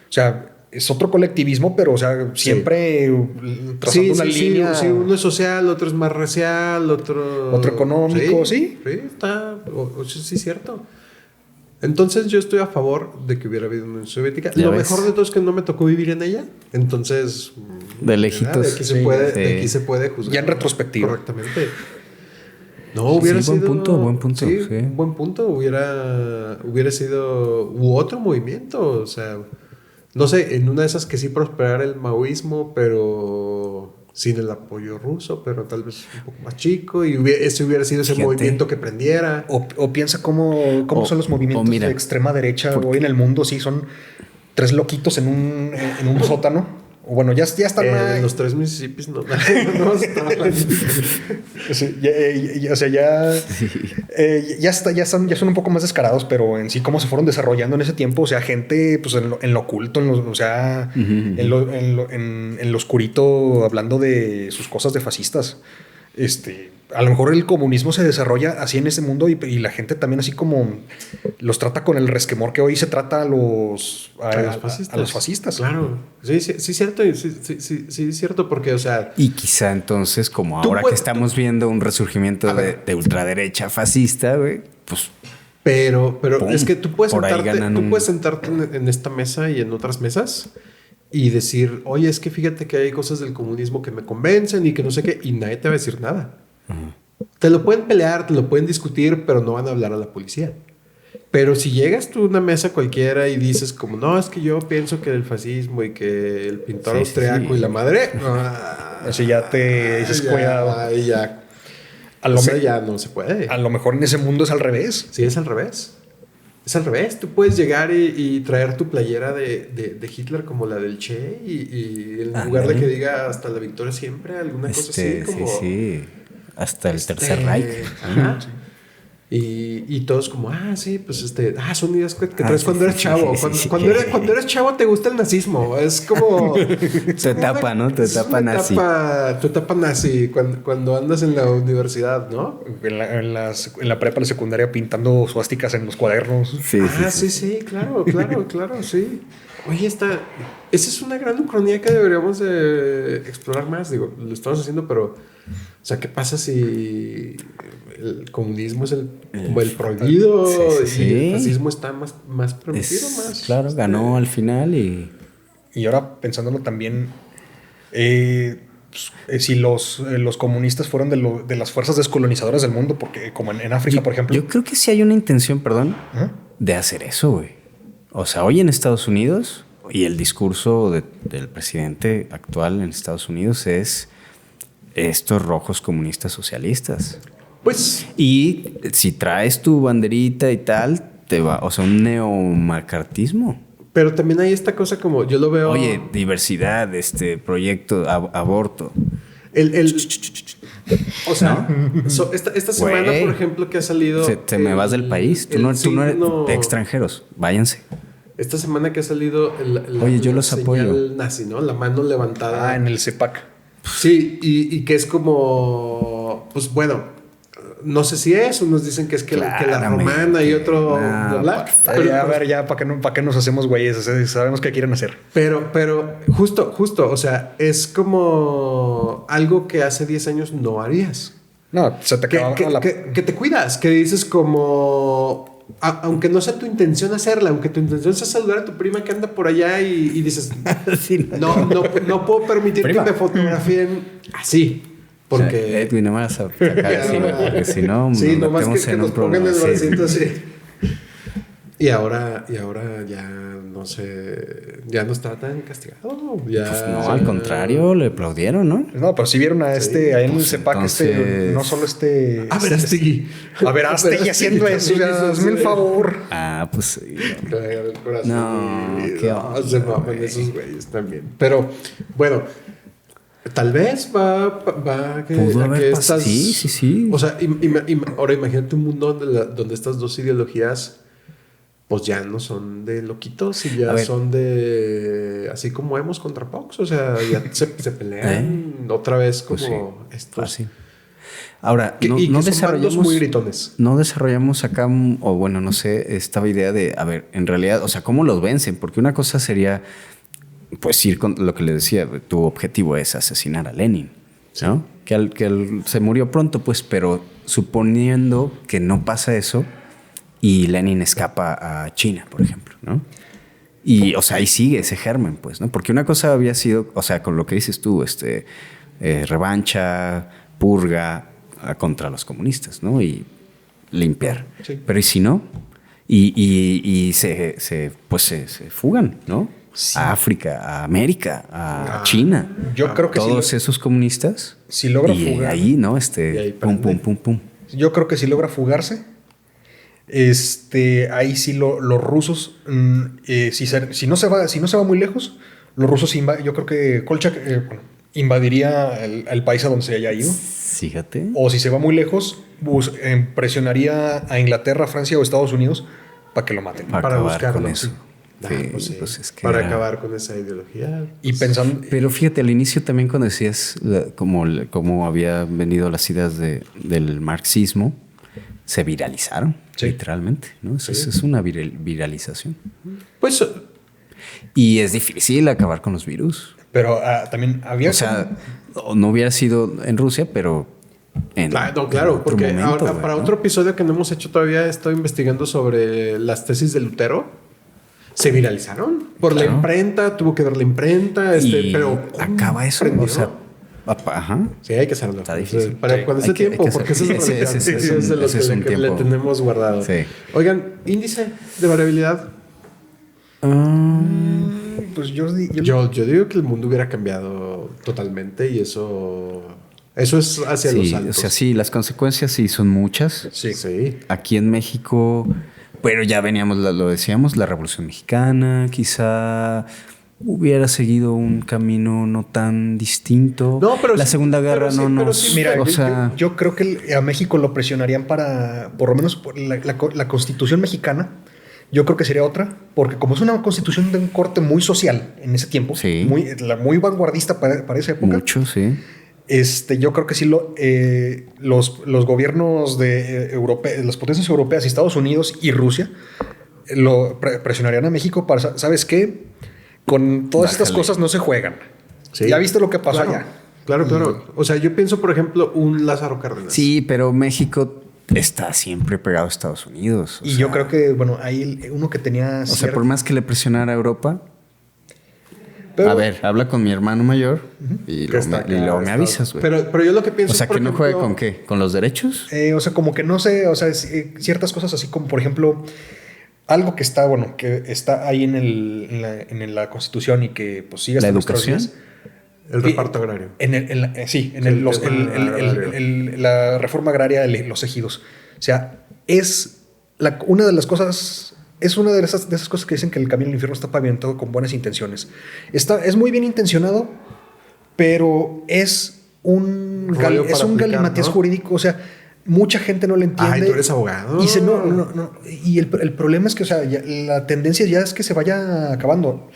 sea, es otro colectivismo, pero, o sea, siempre trazando una línea.
Sí, uno es social, otro es más racial, otro
económico, sí.
Sí, está... sí, es cierto. Entonces yo estoy a favor de que hubiera habido una Unión Soviética.
Ya
Lo
ves.
mejor de todo es que no me tocó vivir en ella. Entonces...
De lejitos.
De aquí
Sí,
de aquí se puede juzgar.
Ya en retrospectiva.
Correctamente. No, hubiera
Sí,
sido...
buen punto.
Sí,
Sí.
un buen punto. Hubiera sido... U otro movimiento. O sea... No sé, en una de esas que sí prosperara el maoísmo, pero sin el apoyo ruso, pero tal vez un poco más chico. Y ese hubiera sido ese
Fíjate.
movimiento que prendiera.
O piensa cómo son los movimientos
mira,
de extrema derecha hoy en el mundo. Sí, son tres loquitos en un sótano. O bueno, ya están...
En los 3 Mississippis no. No, estaba hablando.
Sí, o sea, ya son un poco más descarados, pero en sí cómo se fueron desarrollando en ese tiempo, o sea, gente pues en lo oculto, o sea, en lo oscurito hablando de sus cosas de fascistas. A lo mejor el comunismo se desarrolla así en ese mundo y la gente también así como los trata con el resquemor que hoy se trata a los fascistas.
Claro. Sí, cierto. Sí, cierto, porque, o sea...
Y quizá entonces, como ahora que estamos viendo un resurgimiento de ultraderecha fascista, güey, pues...
Pero
¡pum!
Es que tú puedes
Por
sentarte en esta mesa y en otras mesas y decir, oye, es que fíjate que hay cosas del comunismo que me convencen y que no sé qué, y nadie te va a decir nada. Te lo pueden pelear, te lo pueden discutir, pero no van a hablar a la policía. Pero si llegas tú a una mesa cualquiera y dices como, no, es que yo pienso que el fascismo y que el pintor austriaco y la madre...
Eso ya te dices, cuidado.
Ya ya no se puede.
A lo mejor en ese mundo es al revés.
Sí, es al revés. Es al revés. Tú puedes llegar y traer tu playera de Hitler como la del Che y en lugar de que diga hasta la victoria siempre, alguna cosa así como...
Sí. Hasta el Tercer Reich.
Ajá. Y todos como, sí, pues son ideas que traes cuando eres chavo. Cuando eres chavo te gusta el nazismo. Es como...
Tu etapa, ¿no? Tu etapa nazi.
Tu etapa nazi cuando andas en la universidad, ¿no?
En la prepa, en la secundaria, pintando suásticas en los cuadernos.
Sí, claro, sí. Oye, esa es una gran ucronía que deberíamos de explorar más. Digo, lo estamos haciendo, pero... O sea, ¿qué pasa si el comunismo es el prohibido y el fascismo está más permitido?
Claro, ganó al final y
ahora pensándolo también, si los comunistas fueron de las fuerzas descolonizadoras del mundo, porque como en África, por ejemplo.
Yo creo que sí hay una intención, de hacer eso, güey. O sea, hoy en Estados Unidos, y el discurso del presidente actual en Estados Unidos es estos rojos comunistas socialistas.
Pues...
Y si traes tu banderita y tal, te va, o sea, un neomacartismo.
Pero también hay esta cosa como, yo lo veo...
Oye, diversidad, proyecto, aborto.
O sea, esta semana, por ejemplo, que ha salido...
Te me vas del país. Tú no eres de extranjeros. Váyanse.
Esta semana que ha salido
Oye, yo los apoyo.
Nazi, ¿no? La mano levantada.
En el CEPAC.
Sí, y que es como... Pues bueno, no sé si es. Unos dicen que es que la romana y otro...
A ver, ya, ¿para qué nos hacemos güeyes? Sabemos qué quieren hacer.
Pero justo, o sea, es como algo que hace 10 años no harías.
No, se te acaba
que te cuidas, que dices como... Aunque no sea tu intención hacerla, aunque tu intención sea saludar a tu prima que anda por allá y dices, no puedo permitir que me fotografíen así. Porque...
Edwin, no me vas a sacar así, porque si no,
sí, nomás que nos pongan el bracito así. Y ahora ya no sé, ya no está tan castigado. Ya,
pues no, al contrario, le aplaudieron, ¿no?
No, pero sí vieron ahí en el CEPAC, no solo
A ver,
Astegui haciendo eso, hazme el favor.
Pues sí.
No, qué se maman esos güeyes también. Pero, bueno, tal vez va
pudo haber pasado. Sí.
O sea, ahora imagínate un mundo donde estas dos ideologías pues ya no son de loquitos y ya son de... Así como hemos contra Pox. O sea, ya se pelean otra vez como estos.
Sí. Ahora,
no desarrollamos... muy gritones.
No desarrollamos acá, o bueno, no sé, esta idea de... A ver, en realidad, o sea, ¿cómo los vencen? Porque una cosa sería, pues, ir con lo que le decía. Tu objetivo es asesinar a Lenin, ¿no? Que se murió pronto, pues, pero suponiendo que no pasa eso... Y Lenin escapa a China, por ejemplo, ¿no? Y, o sea, ahí sigue ese germen, pues, ¿no? Porque una cosa había sido, o sea, con lo que dices tú, revancha, purga contra los comunistas, ¿no? Y limpiar. Sí. Pero ¿y si no? Y se fugan, ¿no? Sí. A África, a América, a China.
Yo creo que
todos esos comunistas.
Si logra
fugar. Y ahí, ¿no? Pum.
Yo creo que si logra fugarse. Ahí sí los rusos, si no se va muy lejos, los rusos yo creo que Kolchak invadiría el país a donde se haya ido.
Fíjate.
O si se va muy lejos, presionaría a Inglaterra, Francia o Estados Unidos para que lo maten.
Para buscarlo. Con eso.
Pues sí,
pues es que
para
era-
acabar con esa ideología.
Y pensando,
Pero fíjate, al inicio también cuando decías cómo habían venido las ideas del marxismo, se viralizaron,
Sí.
literalmente, ¿no? Es una viralización.
Pues
Y es difícil acabar con los virus.
pero también había...
O sea, no hubiera sido en Rusia, pero en
no, claro,
en otro
porque
momento,
ahora,
güey,
para
¿no?
otro episodio que no hemos hecho todavía, he estado investigando sobre las tesis de Lutero. Se viralizaron por la
Claro.
imprenta, tuvo que ver la imprenta,
Y
pero ¿cómo
acaba eso,
prendió?
o sea, ajá.
Sí, hay que hacerlo.
Está difícil.
Para
Sí.
cuando
Hay
ese
que- hay
tiempo,
que
porque
hacer-
ese es
ese es
de los
un
que le
tiempo.
tenemos guardado.
Sí.
Oigan, índice de variabilidad.
Pues
Yo digo que el mundo hubiera cambiado totalmente y eso es hacia los
Sí,
altos.
o sea, sí, las consecuencias sí son muchas.
Sí.
Aquí en México, pero ya veníamos, lo decíamos, la Revolución Mexicana, quizá hubiera seguido un camino no tan distinto.
No, pero
la
sí,
Segunda
pero
Guerra
sí,
no
pero
nos...
sí,
Mira,
o sea,
yo creo que a México lo presionarían para, por lo menos por la Constitución mexicana. Yo creo que sería otra, porque como es una constitución de un corte muy social en ese tiempo,
Sí.
muy vanguardista para esa época,
mucho, sí.
yo creo que sí los gobiernos de las potencias europeas y Estados Unidos y Rusia presionarían a México para, ¿sabes qué? Con todas estas
Bájale.
cosas no se juegan.
Sí.
¿Ya viste lo que pasó
Claro.
allá?
Claro. O sea, yo pienso, por ejemplo, un Lázaro Cárdenas.
Sí, pero México está siempre pegado a Estados Unidos. o
Y
sea,
yo creo que, bueno, ahí uno que tenía...
O sea, por más que le presionara a Europa,
Pero-
a ver, habla con mi hermano mayor y
Que
luego
está
y luego me
acá,
avisas, güey.
Pero yo lo que pienso
O sea,
por
que no
ejemplo,
juegue con qué, con los derechos.
O sea, como que no sé, o sea, ciertas cosas así como, por ejemplo, algo que está, bueno, que está ahí en la Constitución y que pues sigue hasta
¿La
nuestros
educación?
días.
el reparto agrario.
Sí,
El tema agrario.
la reforma agraria de los ejidos. O sea, es una de las cosas, es una de esas cosas que dicen que el camino al infierno está pavimentado con buenas intenciones. Es muy bien intencionado, pero es un
Rollo para aplicar,
galimatías
¿no?
jurídico. O sea, mucha gente no lo entiende.
Ay, ¿tú eres abogado?
Y y el problema es que, o sea, la tendencia ya es que se vaya acabando.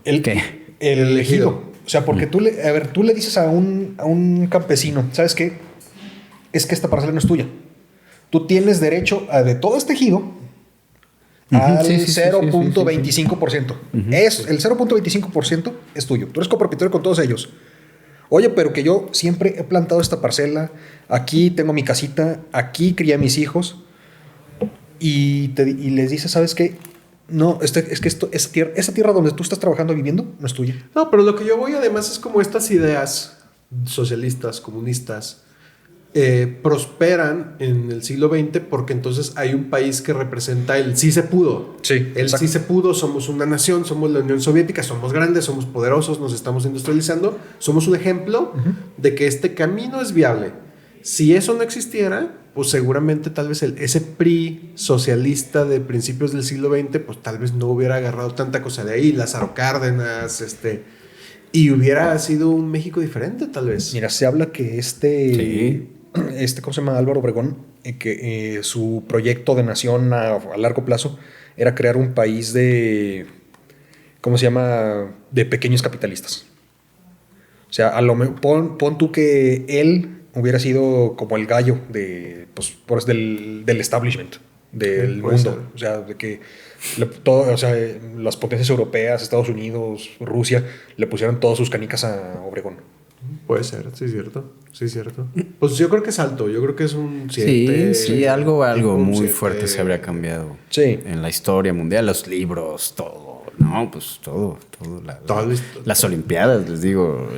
¿Qué?
El ejido. O sea, porque tú le dices a un campesino, ¿sabes qué? Es que esta parcela no es tuya. Tú tienes derecho de todo este ejido al
sí, sí, sí,
0.25%. El 0.25% es tuyo. Tú eres copropietario con todos ellos. Oye, pero que yo siempre he plantado esta parcela, aquí tengo mi casita, aquí crié a mis hijos, y les dices, ¿sabes qué? No, es que esa tierra donde tú estás trabajando, viviendo, no es tuya.
No, pero lo que yo voy además es como estas ideas socialistas, comunistas, prosperan en el siglo XX porque entonces hay un país que representa el sí se pudo.
Sí,
el
exacto.
sí se pudo, somos una nación, somos la Unión Soviética, somos grandes, somos poderosos, nos estamos industrializando, somos un ejemplo de que este camino es viable. Si eso no existiera, pues seguramente tal vez ese PRI socialista de principios del siglo XX, pues tal vez no hubiera agarrado tanta cosa de ahí, Lázaro Cárdenas, y hubiera sido un México diferente tal vez.
Mira, se habla que ¿cómo se llama? Álvaro Obregón, que su proyecto de nación a largo plazo era crear un país ¿cómo se llama? De pequeños capitalistas. O sea, pon tú que él hubiera sido como el gallo del establishment del
Puede
mundo.
ser.
O sea, de que las potencias europeas, Estados Unidos, Rusia, le pusieron todas sus canicas a Obregón.
Puede ser, sí es cierto. Pues yo creo que es alto, yo creo que es un 7.
Sí, algo
un
muy
7.
fuerte se habría cambiado.
Sí.
En la historia mundial, los libros, todo. No, pues todo. Las Olimpiadas, les digo,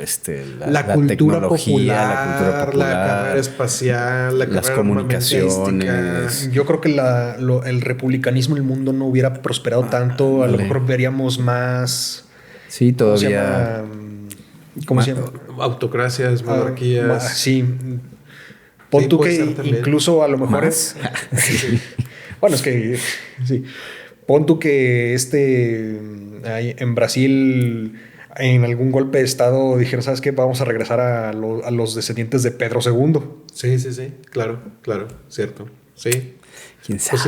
La cultura
tecnología,
popular, la carrera espacial, la
las
carrera
comunicaciones.
armamentística.
Yo creo que el republicanismo en el mundo no hubiera prosperado tanto. A lo
dale.
mejor veríamos más.
Sí,
¿Cómo se
todavía.
llama? ¿Cómo se llama?
Autocracias, monarquías.
Sí. Pon
Sí,
tú
puede
que
ser también.
incluso a lo mejor
¿Más?
Bueno, es que sí. Pon tú que ahí en Brasil, en algún golpe de estado, dijeron, ¿sabes qué? Vamos a regresar a los descendientes de Pedro II.
Sí, claro, cierto. Sí.
¿Quién sabe?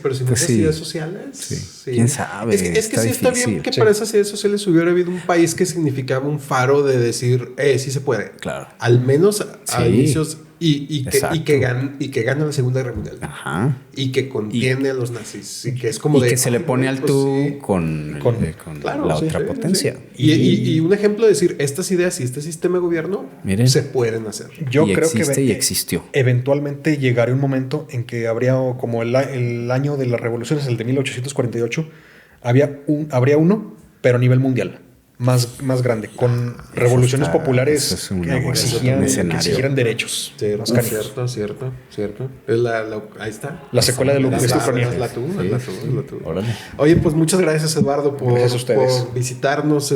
Pero sin
Pues
esas
sí.
ideas sociales.
Sí. ¿Quién sabe?
Es que
Está
sí está bien
difícil.
que para esas ideas sociales hubiera habido un país que significaba un faro de decir, sí se puede.
Claro.
Al menos a
Sí.
inicios y
Exacto.
que gana la Segunda Guerra Mundial.
Ajá.
Y que contiene a los nazis. Y que es como
Y que se le pone al
pues
tú
sí.
con
Claro,
la
sí,
otra
sí,
potencia.
sí. Y un ejemplo de decir, estas ideas y este sistema de gobierno
Miren.
se pueden hacer.
Yo
Y
creo
existe
que
y existió.
eventualmente llegaría un momento en que habría como el año de las revoluciones, el de 1848, habría uno, pero a nivel mundial. Más grande, con revoluciones populares
eso es una
que
buena-
exigían,
un
que
escenario.
exigieran derechos. Más canijos.
Cierto. Es ahí está.
La secuela de Ucrania.
Es la tú.
Órale.
Oye, pues muchas gracias, Eduardo,
Gracias a ustedes.
por visitarnos,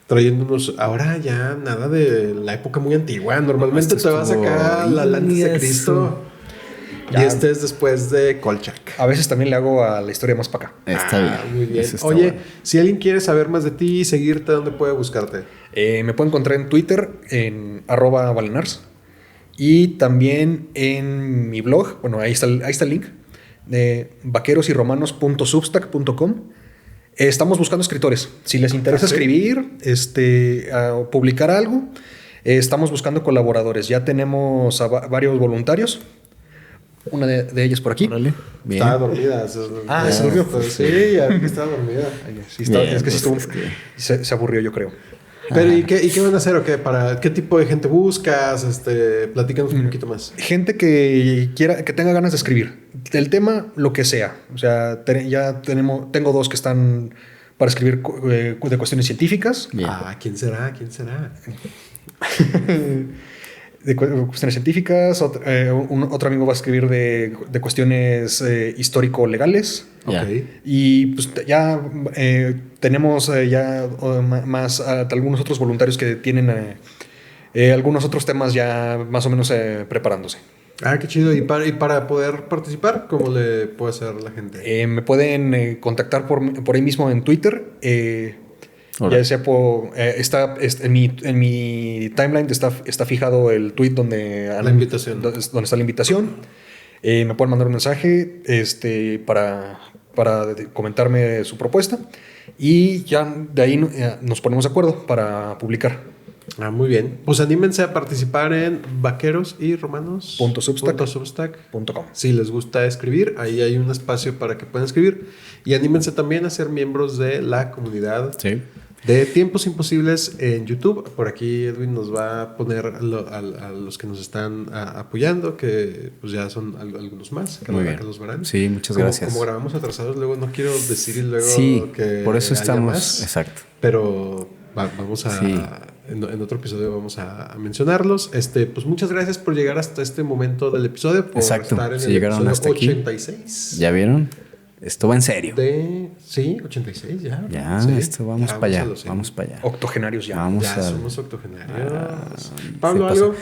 trayéndonos ahora ya nada de la época muy antigua. Normalmente
Esto
te vas
estuvo-
acá al antes de
Yes.
Cristo. Y
Ya.
este es después de Kolchak.
A veces también le hago a la historia más para acá.
Está bien.
Muy bien.
Eso está
Oye,
bueno.
si alguien quiere saber más de ti y seguirte, ¿dónde puede buscarte?
Me pueden encontrar en Twitter en @valenars y también en mi blog. Bueno, ahí está el link de vaquerosyromanos.substack.com. Estamos buscando escritores. Si les interesa escribir, o publicar algo, estamos buscando colaboradores. Ya tenemos a varios voluntarios. Una de ellas por aquí.
Órale. Bien.
Estaba dormida.
¿se durmió?
Sí, ya vi que estaba dormida.
Sí, está-
Bien,
es que sí
pues,
estuvo- se aburrió, yo creo.
Pero ¿y qué van a hacer o qué? ¿Qué tipo de gente buscas? Platícanos un poquito más.
Gente que tenga ganas de escribir. El tema, lo que sea. O sea, tengo dos que están para escribir de cuestiones científicas.
Bien.
¿Quién será?
De cuestiones científicas. Otro amigo va a escribir de cuestiones histórico-legales.
Ya.
Ok.
Y pues ya tenemos más algunos otros voluntarios que tienen algunos otros temas ya más o menos preparándose.
Qué chido. ¿Y para poder participar, cómo le puede hacer la gente?
Me pueden contactar por ahí mismo en Twitter.
Órale.
Ya sea en mi timeline está fijado el tweet donde
La invitación.
donde está la invitación. Me pueden mandar un mensaje para comentarme su propuesta y ya de ahí nos ponemos de acuerdo para publicar.
Muy bien. Pues anímense a participar en vaquerosyromanos.substack.
.com.
Si les gusta escribir, ahí hay un espacio para que puedan escribir. Y anímense también a ser miembros de la comunidad
Sí.
de Tiempos Imposibles en YouTube. Por aquí Edwin nos va a poner a los que nos están apoyando, que pues ya son algunos más, que
Muy bien.
los verán.
Sí, muchas
Como-
gracias.
Como grabamos atrasados, luego no quiero decir y luego
Sí,
que
por eso
haya
estamos.
más,
Exacto.
pero vamos a...
Sí.
En otro episodio vamos a mencionarlos. Pues muchas gracias por llegar hasta este momento del episodio, por
Exacto.
estar en
Si
el
llegaron
episodio
hasta aquí.
86.
¿Ya vieron? Esto va en serio.
Sí, 86 ya.
Ya,
Sí,
esto vamos
ya
para allá.
a los 100.
Vamos para allá.
Octogenarios ya.
Vamos
Ya
a.
somos octogenarios. Pablo,
se pasa.
¿algo?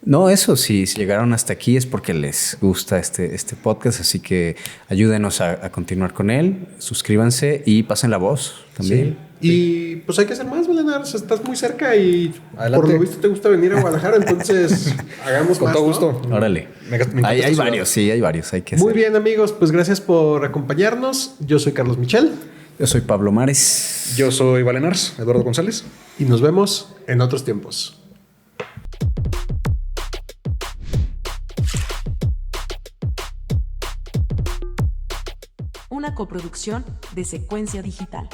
No, eso sí, si llegaron hasta aquí es porque les gusta este podcast, así que ayúdenos a continuar con él, suscríbanse y pasen la voz también.
Sí. Y pues hay que hacer más, Valenar. Estás muy cerca y
Adelante.
por lo visto te gusta venir a Guadalajara, entonces hagamos
Con
más,
todo
¿no?
gusto.
Órale.
Me encanta
Hay
esta ciudad.
varios, sí, hay varios, hay que
Muy
hacer.
bien, amigos, pues gracias por acompañarnos. Yo soy Carlos Michel
Yo soy Pablo Mares.
Yo soy Valenars, Eduardo González.
y nos vemos en otros tiempos.
Una coproducción de Secuencia Digital.